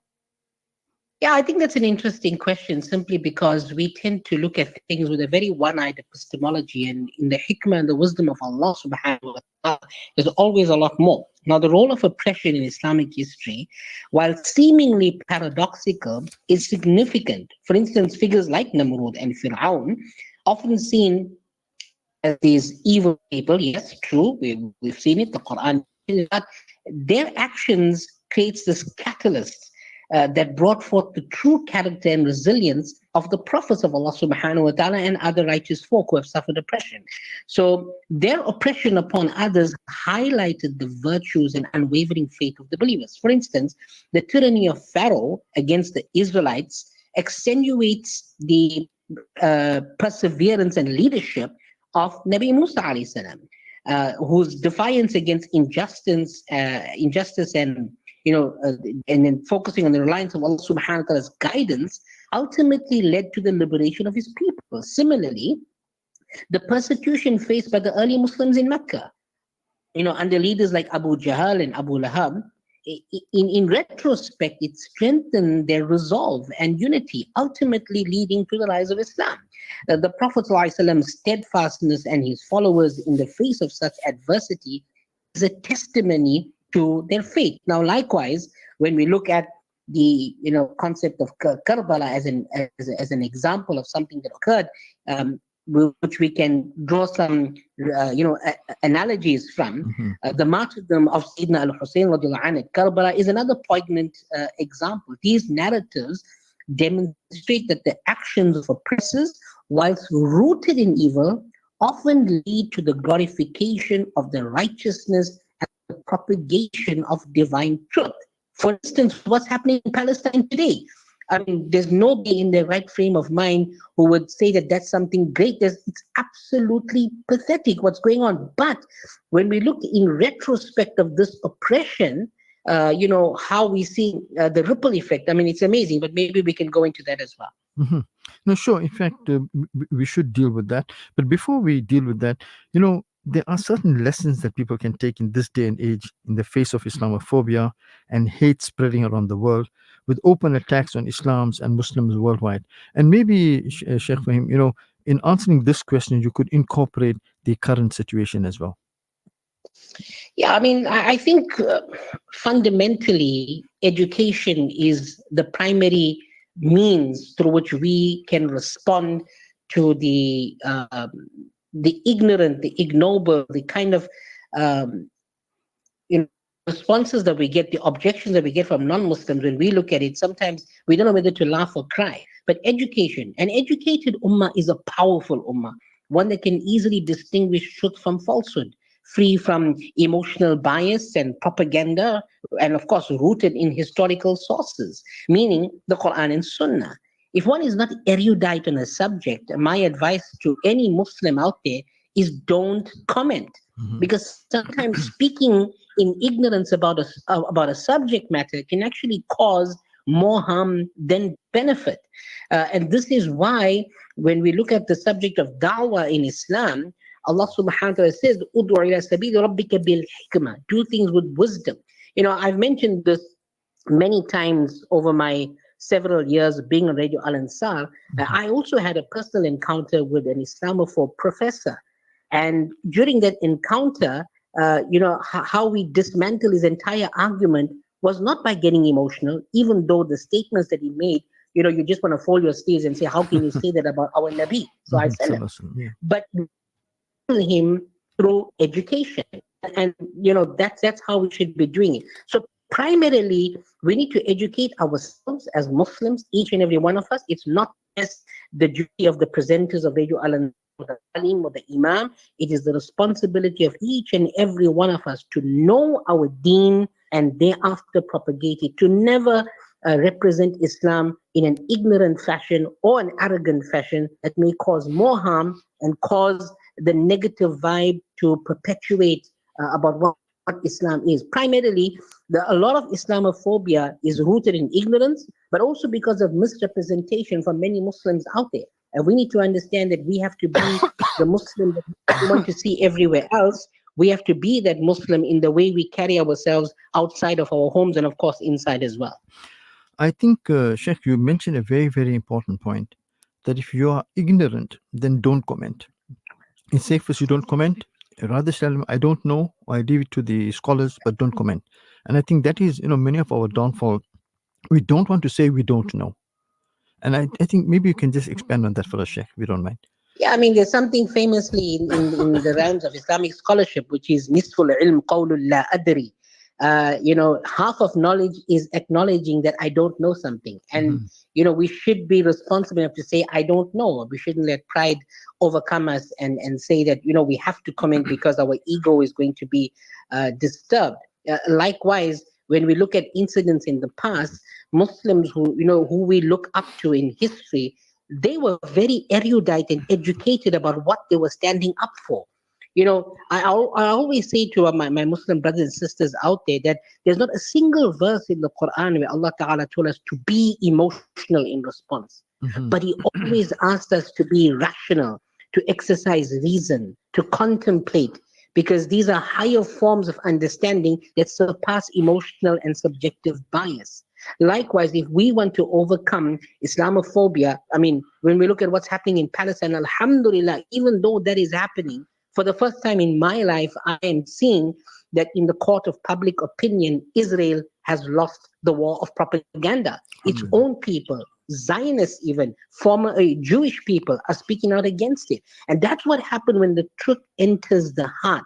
Yeah, I think that's an interesting question, simply because we tend to look at things with a very one-eyed epistemology, and in the hikmah and the wisdom of Allah subhanahu wa ta'ala, there's always a lot more. Now, the role of oppression in Islamic history, while seemingly paradoxical, is significant. For instance, figures like Namrud and Fir'aun, often seen as these evil people, yes, true, we've seen it, the Quran, but their actions creates this catalyst that brought forth the true character and resilience of the prophets of Allah subhanahu wa ta'ala and other righteous folk who have suffered oppression. So their oppression upon others highlighted the virtues and unwavering faith of the believers. For instance, the tyranny of Pharaoh against the Israelites accentuates the perseverance and leadership of Nabi Musa alayhi salam, whose defiance against injustice and and then focusing on the reliance of Allah subhanahu wa ta'ala's guidance ultimately led to the liberation of his people. Similarly, the persecution faced by the early Muslims in Mecca, under leaders like Abu Jahl and Abu Lahab, in retrospect, it strengthened their resolve and unity, ultimately leading to the rise of Islam. The Prophet ﷺ's steadfastness and his followers in the face of such adversity is a testimony to their faith. Now, likewise, when we look at the concept of Karbala as an example of something that occurred, which we can draw some analogies from, the martyrdom of Sayyidina al-Hussein radiallahu anhu at Karbala is another poignant example. These narratives demonstrate that the actions of oppressors, whilst rooted in evil, often lead to the glorification of the righteousness and the propagation of divine truth. For instance, what's happening in Palestine today? I mean, there's nobody in their right frame of mind who would say that that's something great. It's absolutely pathetic what's going on. But when we look in retrospect of this oppression, how we see the ripple effect. I mean, it's amazing, but maybe we can go into that as well. Mm-hmm. No, sure. In fact, we should deal with that. But before we deal with that, there are certain lessons that people can take in this day and age in the face of Islamophobia and hate spreading around the world, with open attacks on Islams and Muslims worldwide. And maybe, Sheikh Fahim, in answering this question, you could incorporate the current situation as well. Yeah, I mean, I think fundamentally, education is the primary means through which we can respond to the ignorant, the ignoble, the kind of responses that we get, the objections that we get from non-Muslims. When we look at it, sometimes we don't know whether to laugh or cry. But education, an educated ummah is a powerful ummah, one that can easily distinguish truth from falsehood, free from emotional bias and propaganda, and of course rooted in historical sources, meaning the Quran and Sunnah. If one is not erudite on a subject, my advice to any Muslim out there is don't comment. Because sometimes speaking in ignorance about a subject matter can actually cause more harm than benefit. And this is why when we look at the subject of da'wah in Islam, Allah subhanahu wa ta'ala says, "Ud'u ila sabili rabbika bil hikmah." Do things with wisdom. I've mentioned this many times over my several years being on Radio Al Ansar. I also had a personal encounter with an Islamophobe professor. And during that encounter, how we dismantle his entire argument was not by getting emotional, even though the statements that he made, you just want to fold your sleeves and say, how can you say that about our Nabi? So I said it. But him through education. And, that's how we should be doing it. So primarily, we need to educate ourselves as Muslims, each and every one of us. It's not just the duty of the presenters of Radio Al or the Alim or the Imam. It is the responsibility of each and every one of us to know our deen and thereafter propagate it, to never represent Islam in an ignorant fashion or an arrogant fashion that may cause more harm and cause the negative vibe to perpetuate about what Islam is. Primarily, a lot of Islamophobia is rooted in ignorance, but also because of misrepresentation from many Muslims out there. And we need to understand that we have to be the Muslim that we want to see everywhere else. We have to be that Muslim in the way we carry ourselves outside of our homes and, of course, inside as well. I think, Sheikh, you mentioned a very, very important point, that if you are ignorant, then don't comment. It's safest you don't comment. Rather tell them, I don't know, or I leave it to the scholars, but don't comment. And I think that is, many of our downfall. We don't want to say we don't know. And I think maybe you can just expand on that for us, Sheikh, if you don't mind. Yeah, I mean, there's something famously in the realms of Islamic scholarship, which is nisful ilm qawlul la adri. Half of knowledge is acknowledging that I don't know something. And, we should be responsible enough to say, I don't know. We shouldn't let pride overcome us and say that, we have to comment because our ego is going to be disturbed. Likewise, when we look at incidents in the past, Muslims who we look up to in history, they were very erudite and educated about what they were standing up for. I always say to my Muslim brothers and sisters out there that there's not a single verse in the Quran where Allah Ta'ala told us to be emotional in response. But He always asked us to be rational, to exercise reason, to contemplate, because these are higher forms of understanding that surpass emotional and subjective bias. Likewise, if we want to overcome Islamophobia, I mean, when we look at what's happening in Palestine, alhamdulillah, even though that is happening, for the first time in my life, I am seeing that in the court of public opinion, Israel has lost the war of propaganda. Its own people, Zionists even, former Jewish people are speaking out against it. And that's what happened when the truth enters the heart.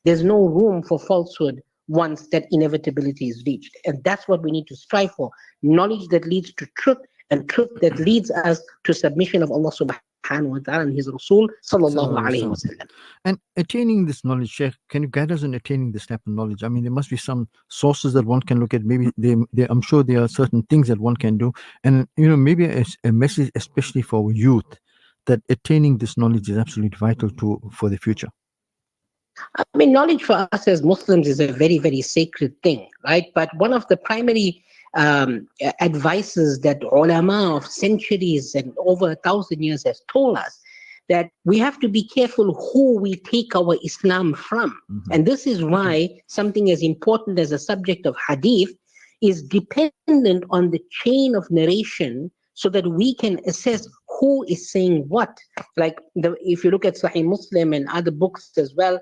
There's no room for falsehood once that inevitability is reached. And that's what we need to strive for. Knowledge that leads to truth, and truth that leads us to submission of Allah subhanahu subhanahu wa ta'ala and His Rasul sallallahu alayhi wa sallam. And attaining this knowledge, Sheikh, can you guide us in attaining this type of knowledge? I mean, there must be some sources that one can look at. Maybe I'm sure there are certain things that one can do. And, maybe a message, especially for our youth, that attaining this knowledge is absolutely vital for the future. I mean, knowledge for us as Muslims is a very, very sacred thing, right? But one of the primary advices that ulama of centuries and over 1,000 years has told us, that we have to be careful who we take our Islam from. And this is why something as important as a subject of hadith is dependent on the chain of narration, so that we can assess who is saying what. Like if you look at Sahih Muslim and other books as well,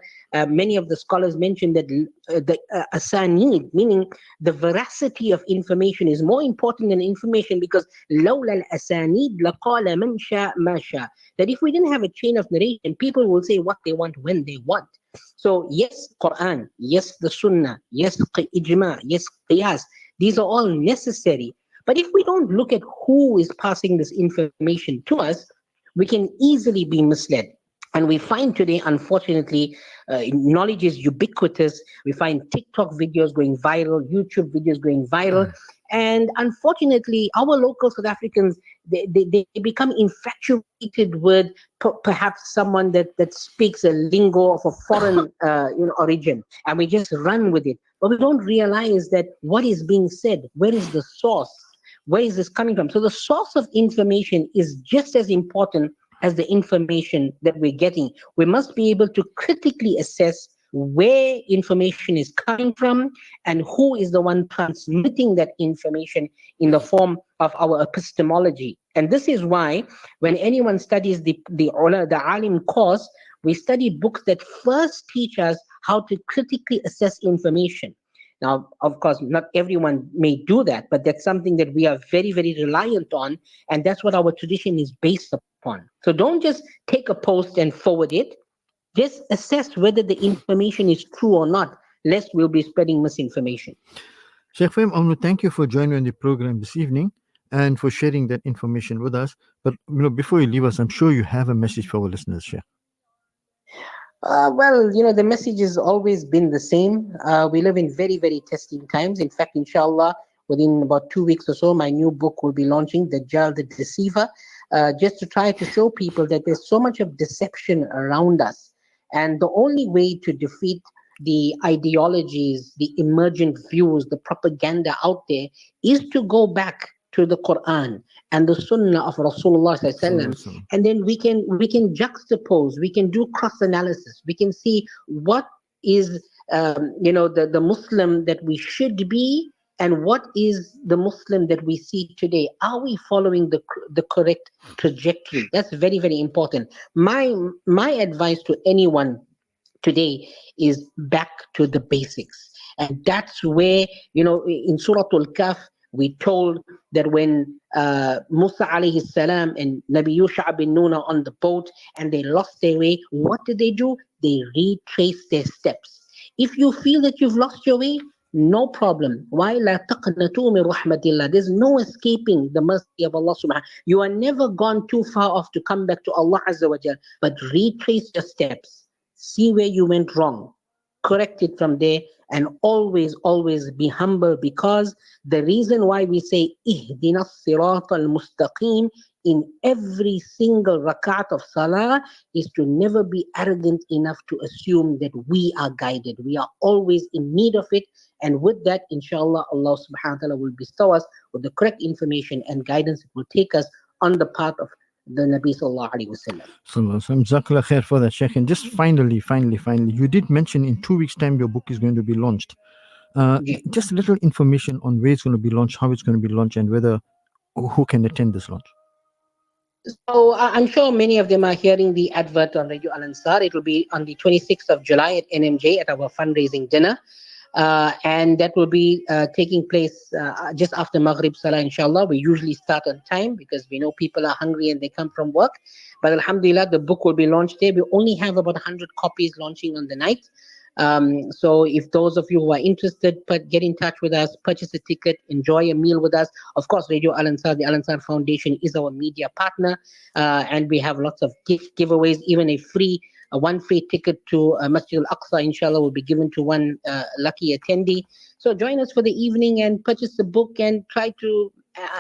many of the scholars mention that the asanid, meaning the veracity of information, is more important than information, because لولا الأسانيد لقال من شاء ما شاء. That if we didn't have a chain of narration, people will say what they want when they want. So yes, Quran, yes, the Sunnah, yes, ijma, yes, qiyas, these are all necessary. But if we don't look at who is passing this information to us, we can easily be misled. And we find today, unfortunately, knowledge is ubiquitous. We find TikTok videos going viral, YouTube videos going viral. And unfortunately, our local South Africans, they become infatuated with perhaps someone that speaks a lingo of a foreign origin. And we just run with it. But we don't realize that what is being said, where is the source? Where is this coming from? So the source of information is just as important as the information that we're getting. We must be able to critically assess where information is coming from and who is the one transmitting that information in the form of our epistemology. And this is why when anyone studies the alim course, we study books that first teach us how to critically assess information. Now, of course, not everyone may do that, but that's something that we are very, very reliant on, and that's what our tradition is based upon. So don't just take a post and forward it. Just assess whether the information is true or not, lest we'll be spreading misinformation. Sheikh Fahim, I want to thank you for joining on the program this evening and for sharing that information with us. But before you leave us, I'm sure you have a message for our listeners, Sheikh. Well, the message has always been the same. We live in very, very testing times. In fact, inshallah, within about 2 weeks or so, my new book will be launching, Dajjal the Deceiver, just to try to show people that there's so much of deception around us. And the only way to defeat the ideologies, the emergent views, the propaganda out there is to go back to the Quran and the Sunnah of Rasulullah sallallahu, and then we can juxtapose, we can do cross analysis, we can see what is the Muslim that we should be and what is the Muslim that we see today. Are we following the correct trajectory? That's very, very important. My advice to anyone today is back to the basics. And that's where, in Surah Al-Kahf, we told that when Musa alayhi salam and Nabi Yusha bin Nun are on the boat and they lost their way, what did they do? They retraced their steps. If you feel that you've lost your way, no problem. Why? La taqnatu min rahmatillah. There's no escaping the mercy of Allah subhanahu. You are never gone too far off to come back to Allah azza wa jal, but retrace your steps. See where you went wrong. Correct it from there, and always, always be humble, because the reason why we say Ihdina Sirat al-Mustaqim in every single rakat of salah is to never be arrogant enough to assume that we are guided. We are always in need of it. And with that, inshallah, Allah subhanahu wa ta'ala will bestow us with the correct information and guidance that will take us on the path of the Nabi sallallahu alayhi wa sallam. Jazakallah khair for that, Sheikh. And just finally, you did mention in 2 weeks' time your book is going to be launched. Just a little information on where it's going to be launched, how it's going to be launched, and who can attend this launch. So I'm sure many of them are hearing the advert on Radio Al Ansar. It will be on the 26th of July at NMJ at our fundraising dinner. And that will be taking place just after Maghrib Salah, inshallah. We usually start on time because we know people are hungry and they come from work. But alhamdulillah, the book will be launched there. We only have about 100 copies launching on the night. So if those of you who are interested, get in touch with us, purchase a ticket, enjoy a meal with us. Of course, Radio Al Ansar, the Al Ansar Foundation is our media partner, and we have lots of giveaways, even one free ticket to Masjid Al-Aqsa, inshallah, will be given to one lucky attendee. So join us for the evening and purchase the book and try to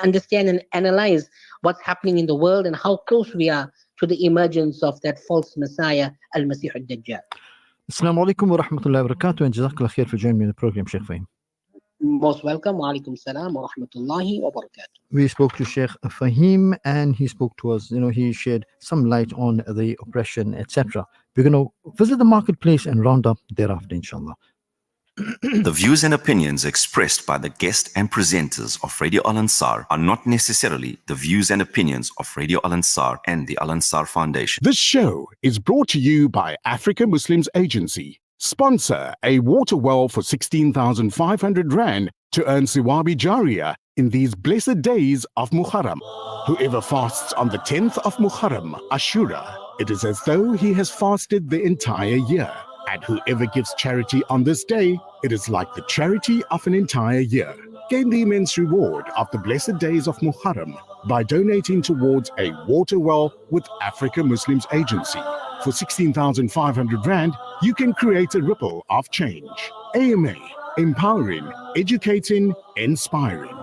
understand and analyze what's happening in the world and how close we are to the emergence of that false Messiah, Al-Masih al-Dajjal. Assalamu alaikum wa rahmatullahi wa barakatuh, and Jazakallah khair for joining me in the program, Sheikh Fahim. Most welcome. Wa alaikum salam wa rahmatullahi wa barakatuh. We spoke to Sheikh Fahim and he spoke to us, he shed some light on the oppression, etc. We're going to visit the marketplace and round up thereafter, inshallah. The views and opinions expressed by the guest and presenters of Radio Al Ansar are not necessarily the views and opinions of Radio Al Ansar and the Al Ansar Foundation. This show is brought to you by Africa Muslims Agency. Sponsor a water well for 16,500 Rand to earn Siwabi Jariya in these blessed days of Muharram. Whoever fasts on the 10th of Muharram, Ashura, it is as though he has fasted the entire year. And whoever gives charity on this day, it is like the charity of an entire year. Gain the immense reward of the blessed days of Muharram by donating towards a water well with Africa Muslims Agency. For 16,500 Rand, you can create a ripple of change. AMA, empowering, educating, inspiring.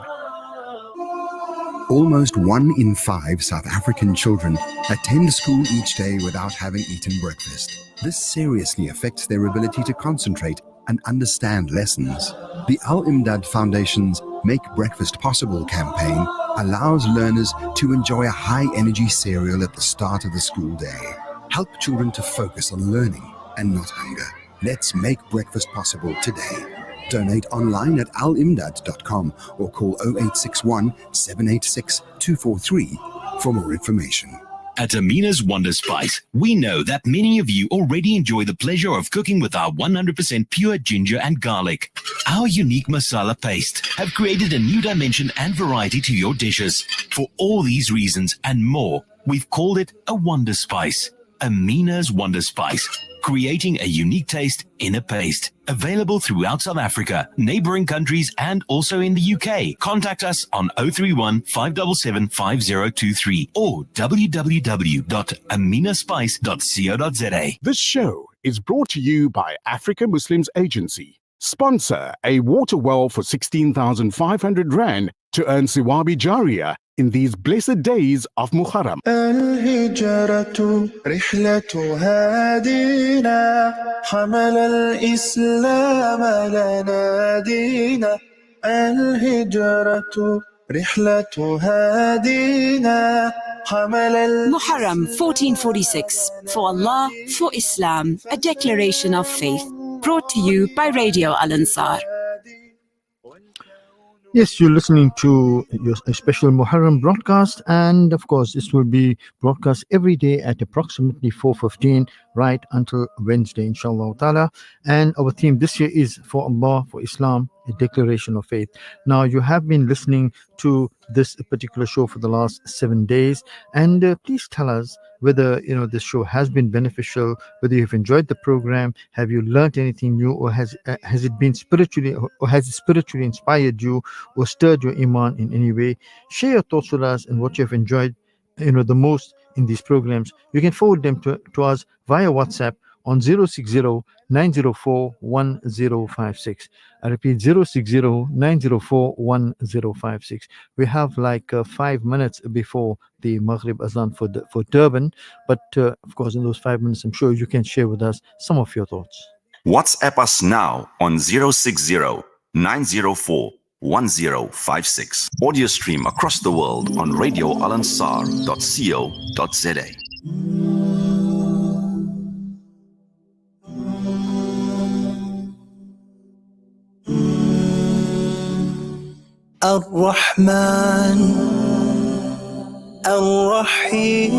Almost 1 in 5 South African children attend school each day without having eaten breakfast. This seriously affects their ability to concentrate and understand lessons. The Al-Imdad Foundation's Make Breakfast Possible campaign allows learners to enjoy a high-energy cereal at the start of the school day. Help children to focus on learning and not hunger. Let's make breakfast possible today. Donate online at alimdad.com or call 0861 786 243 for more information. At Amina's Wonder Spice, we know that many of you already enjoy the pleasure of cooking with our 100% pure ginger and garlic. Our unique masala paste have created a new dimension and variety to your dishes. For all these reasons and more, we've called it a Wonder Spice. Amina's Wonder Spice, creating a unique taste in a paste. Available throughout South Africa, neighboring countries, and also in the UK. Contact us on 031 577 5023 or www.aminaspice.co.za. This show is brought to you by Africa Muslims Agency. Sponsor a water well for 16,500 Rand to earn Siwabi Jariya in these blessed days of Muharram. الهجرة رحلة هادينا حمل الإسلام لنا دينا الهجرة رحلة هادينا حمل Muharram 1446. For Allah, for Islam, a declaration of faith. Brought to you by Radio Al Ansar. Yes, you're listening to a special Muharram broadcast, and of course, this will be broadcast every day at approximately 4:15, right until Wednesday, inshallah ta'ala. And our theme this year is For Allah, for Islam, a declaration of faith. Now, you have been listening to this particular show for the last 7 days, and please tell us whether this show has been beneficial, whether you've enjoyed the program, have you learned anything new, or has it been spiritually, or has it spiritually inspired you or stirred your iman in any way? Share your thoughts with us and what you have enjoyed the most in these programs. You can forward them to us via WhatsApp on 060-904-1056. I repeat, 060-904-1056. We have like 5 minutes before the Maghrib Azan for Durban, but of course in those 5 minutes I'm sure you can share with us some of your thoughts. WhatsApp us now on 060-904-1056. Audio stream across the world on radioalansar.co.za. الرحمن الرحيم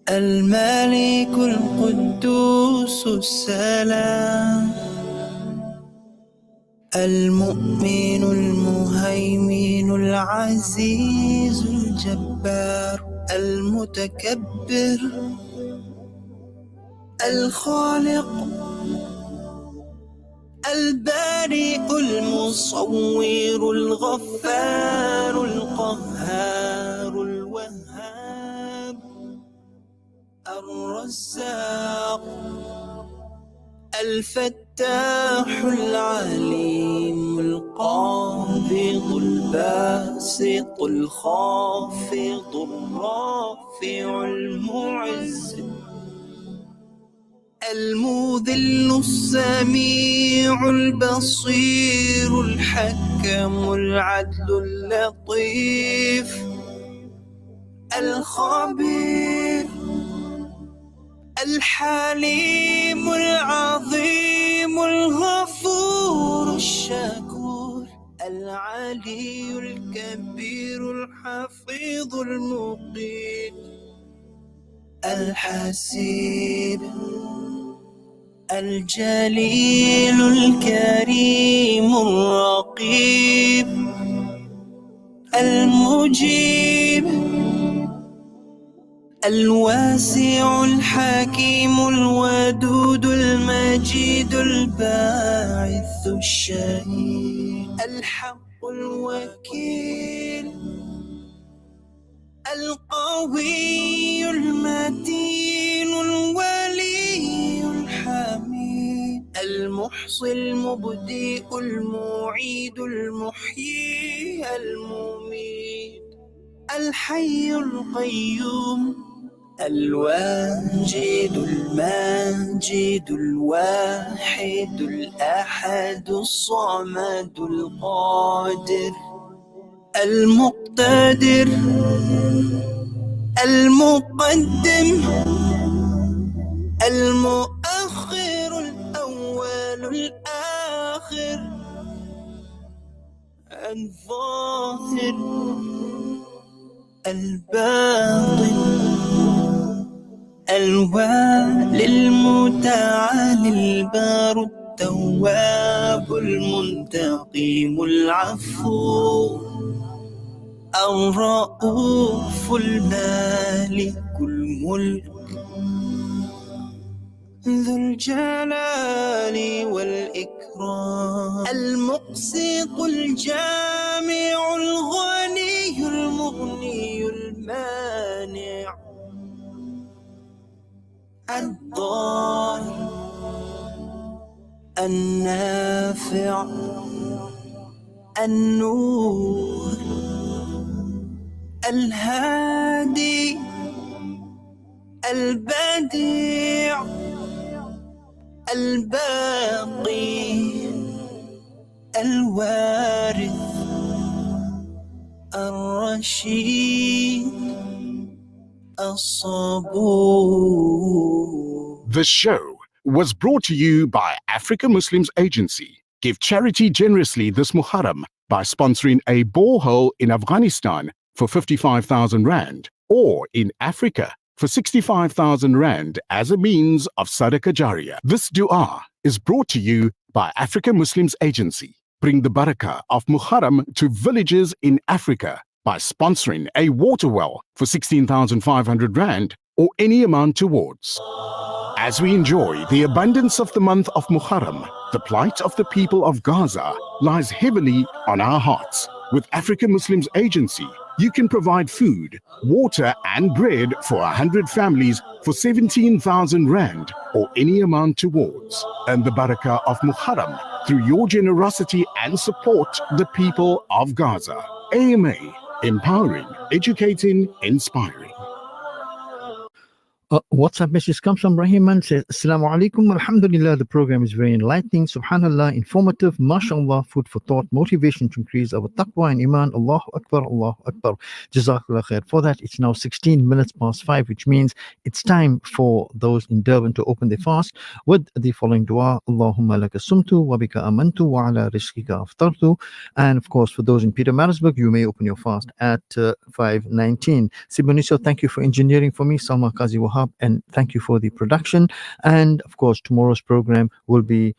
الملك القدوس السلام المؤمن المهيمن العزيز الجبار المتكبر الخالق البارئ المصور الغفار القهار الوهاب الرزاق الفتاح العليم القابض الباسط الخافض الرافع المعز المذل السميع البصير الحكم العدل اللطيف الخبير الحليم العظيم الغفور الشكور العلي الكبير الحفيظ المقيت الحسيب الجليل الكريم الرقيب المجيب الواسع الحكيم الودود المجيد الباعث الشهيد الحق الوكيل القوي المتين الولي الحميد المحصي المبدئ المعيد المحيي المميت الحي القيوم الواجد الماجد الواحد الأحد الصمد القادر المقتدر المقدم المؤخر الأول الآخر الظاهر الباطن الوالي المتعالي البار التواب المنتقم العفو الرؤوف المالك الملك ذو الجلال والإكرام المقسط الجامع الغني المغني المانع الضار النافع النور الهادي البديع الباقي الوارث الرشيد الصبور. The show was brought to you by Africa Muslims Agency. Give charity generously this Muharram by sponsoring a borehole in Afghanistan for 55,000 rand or in Africa for 65,000 rand as a means of Sadaqah Jariyah. This dua is brought to you by Africa Muslims Agency. Bring the barakah of Muharram to villages in Africa by sponsoring a water well for 16,500 rand or any amount towards. As we enjoy the abundance of the month of Muharram, the plight of the people of Gaza lies heavily on our hearts. With Africa Muslims Agency, you can provide food, water and bread for 100 families for 17,000 rand or any amount towards. Earn the barakah of Muharram through your generosity and support the people of Gaza. AMA, empowering, educating, inspiring. WhatsApp message comes from Rahman, says, Assalamu alaikum, alhamdulillah, the program is very enlightening, subhanallah, informative, mashallah, food for thought, motivation to increase our taqwa and iman, Allahu Akbar, Jazakallah khair. For that, it's now 16 minutes past 5, which means it's time for those in Durban to open their fast with the following dua, Allahumma laka sumtu, wa bika amantu, wa ala rizqika aftartu. And of course, for those in Peter Marisburg, you may open your fast at 5:19. Siboniso, thank you for engineering for me, Salma Qazi Wahab, and thank you for the production. And of course, tomorrow's program will be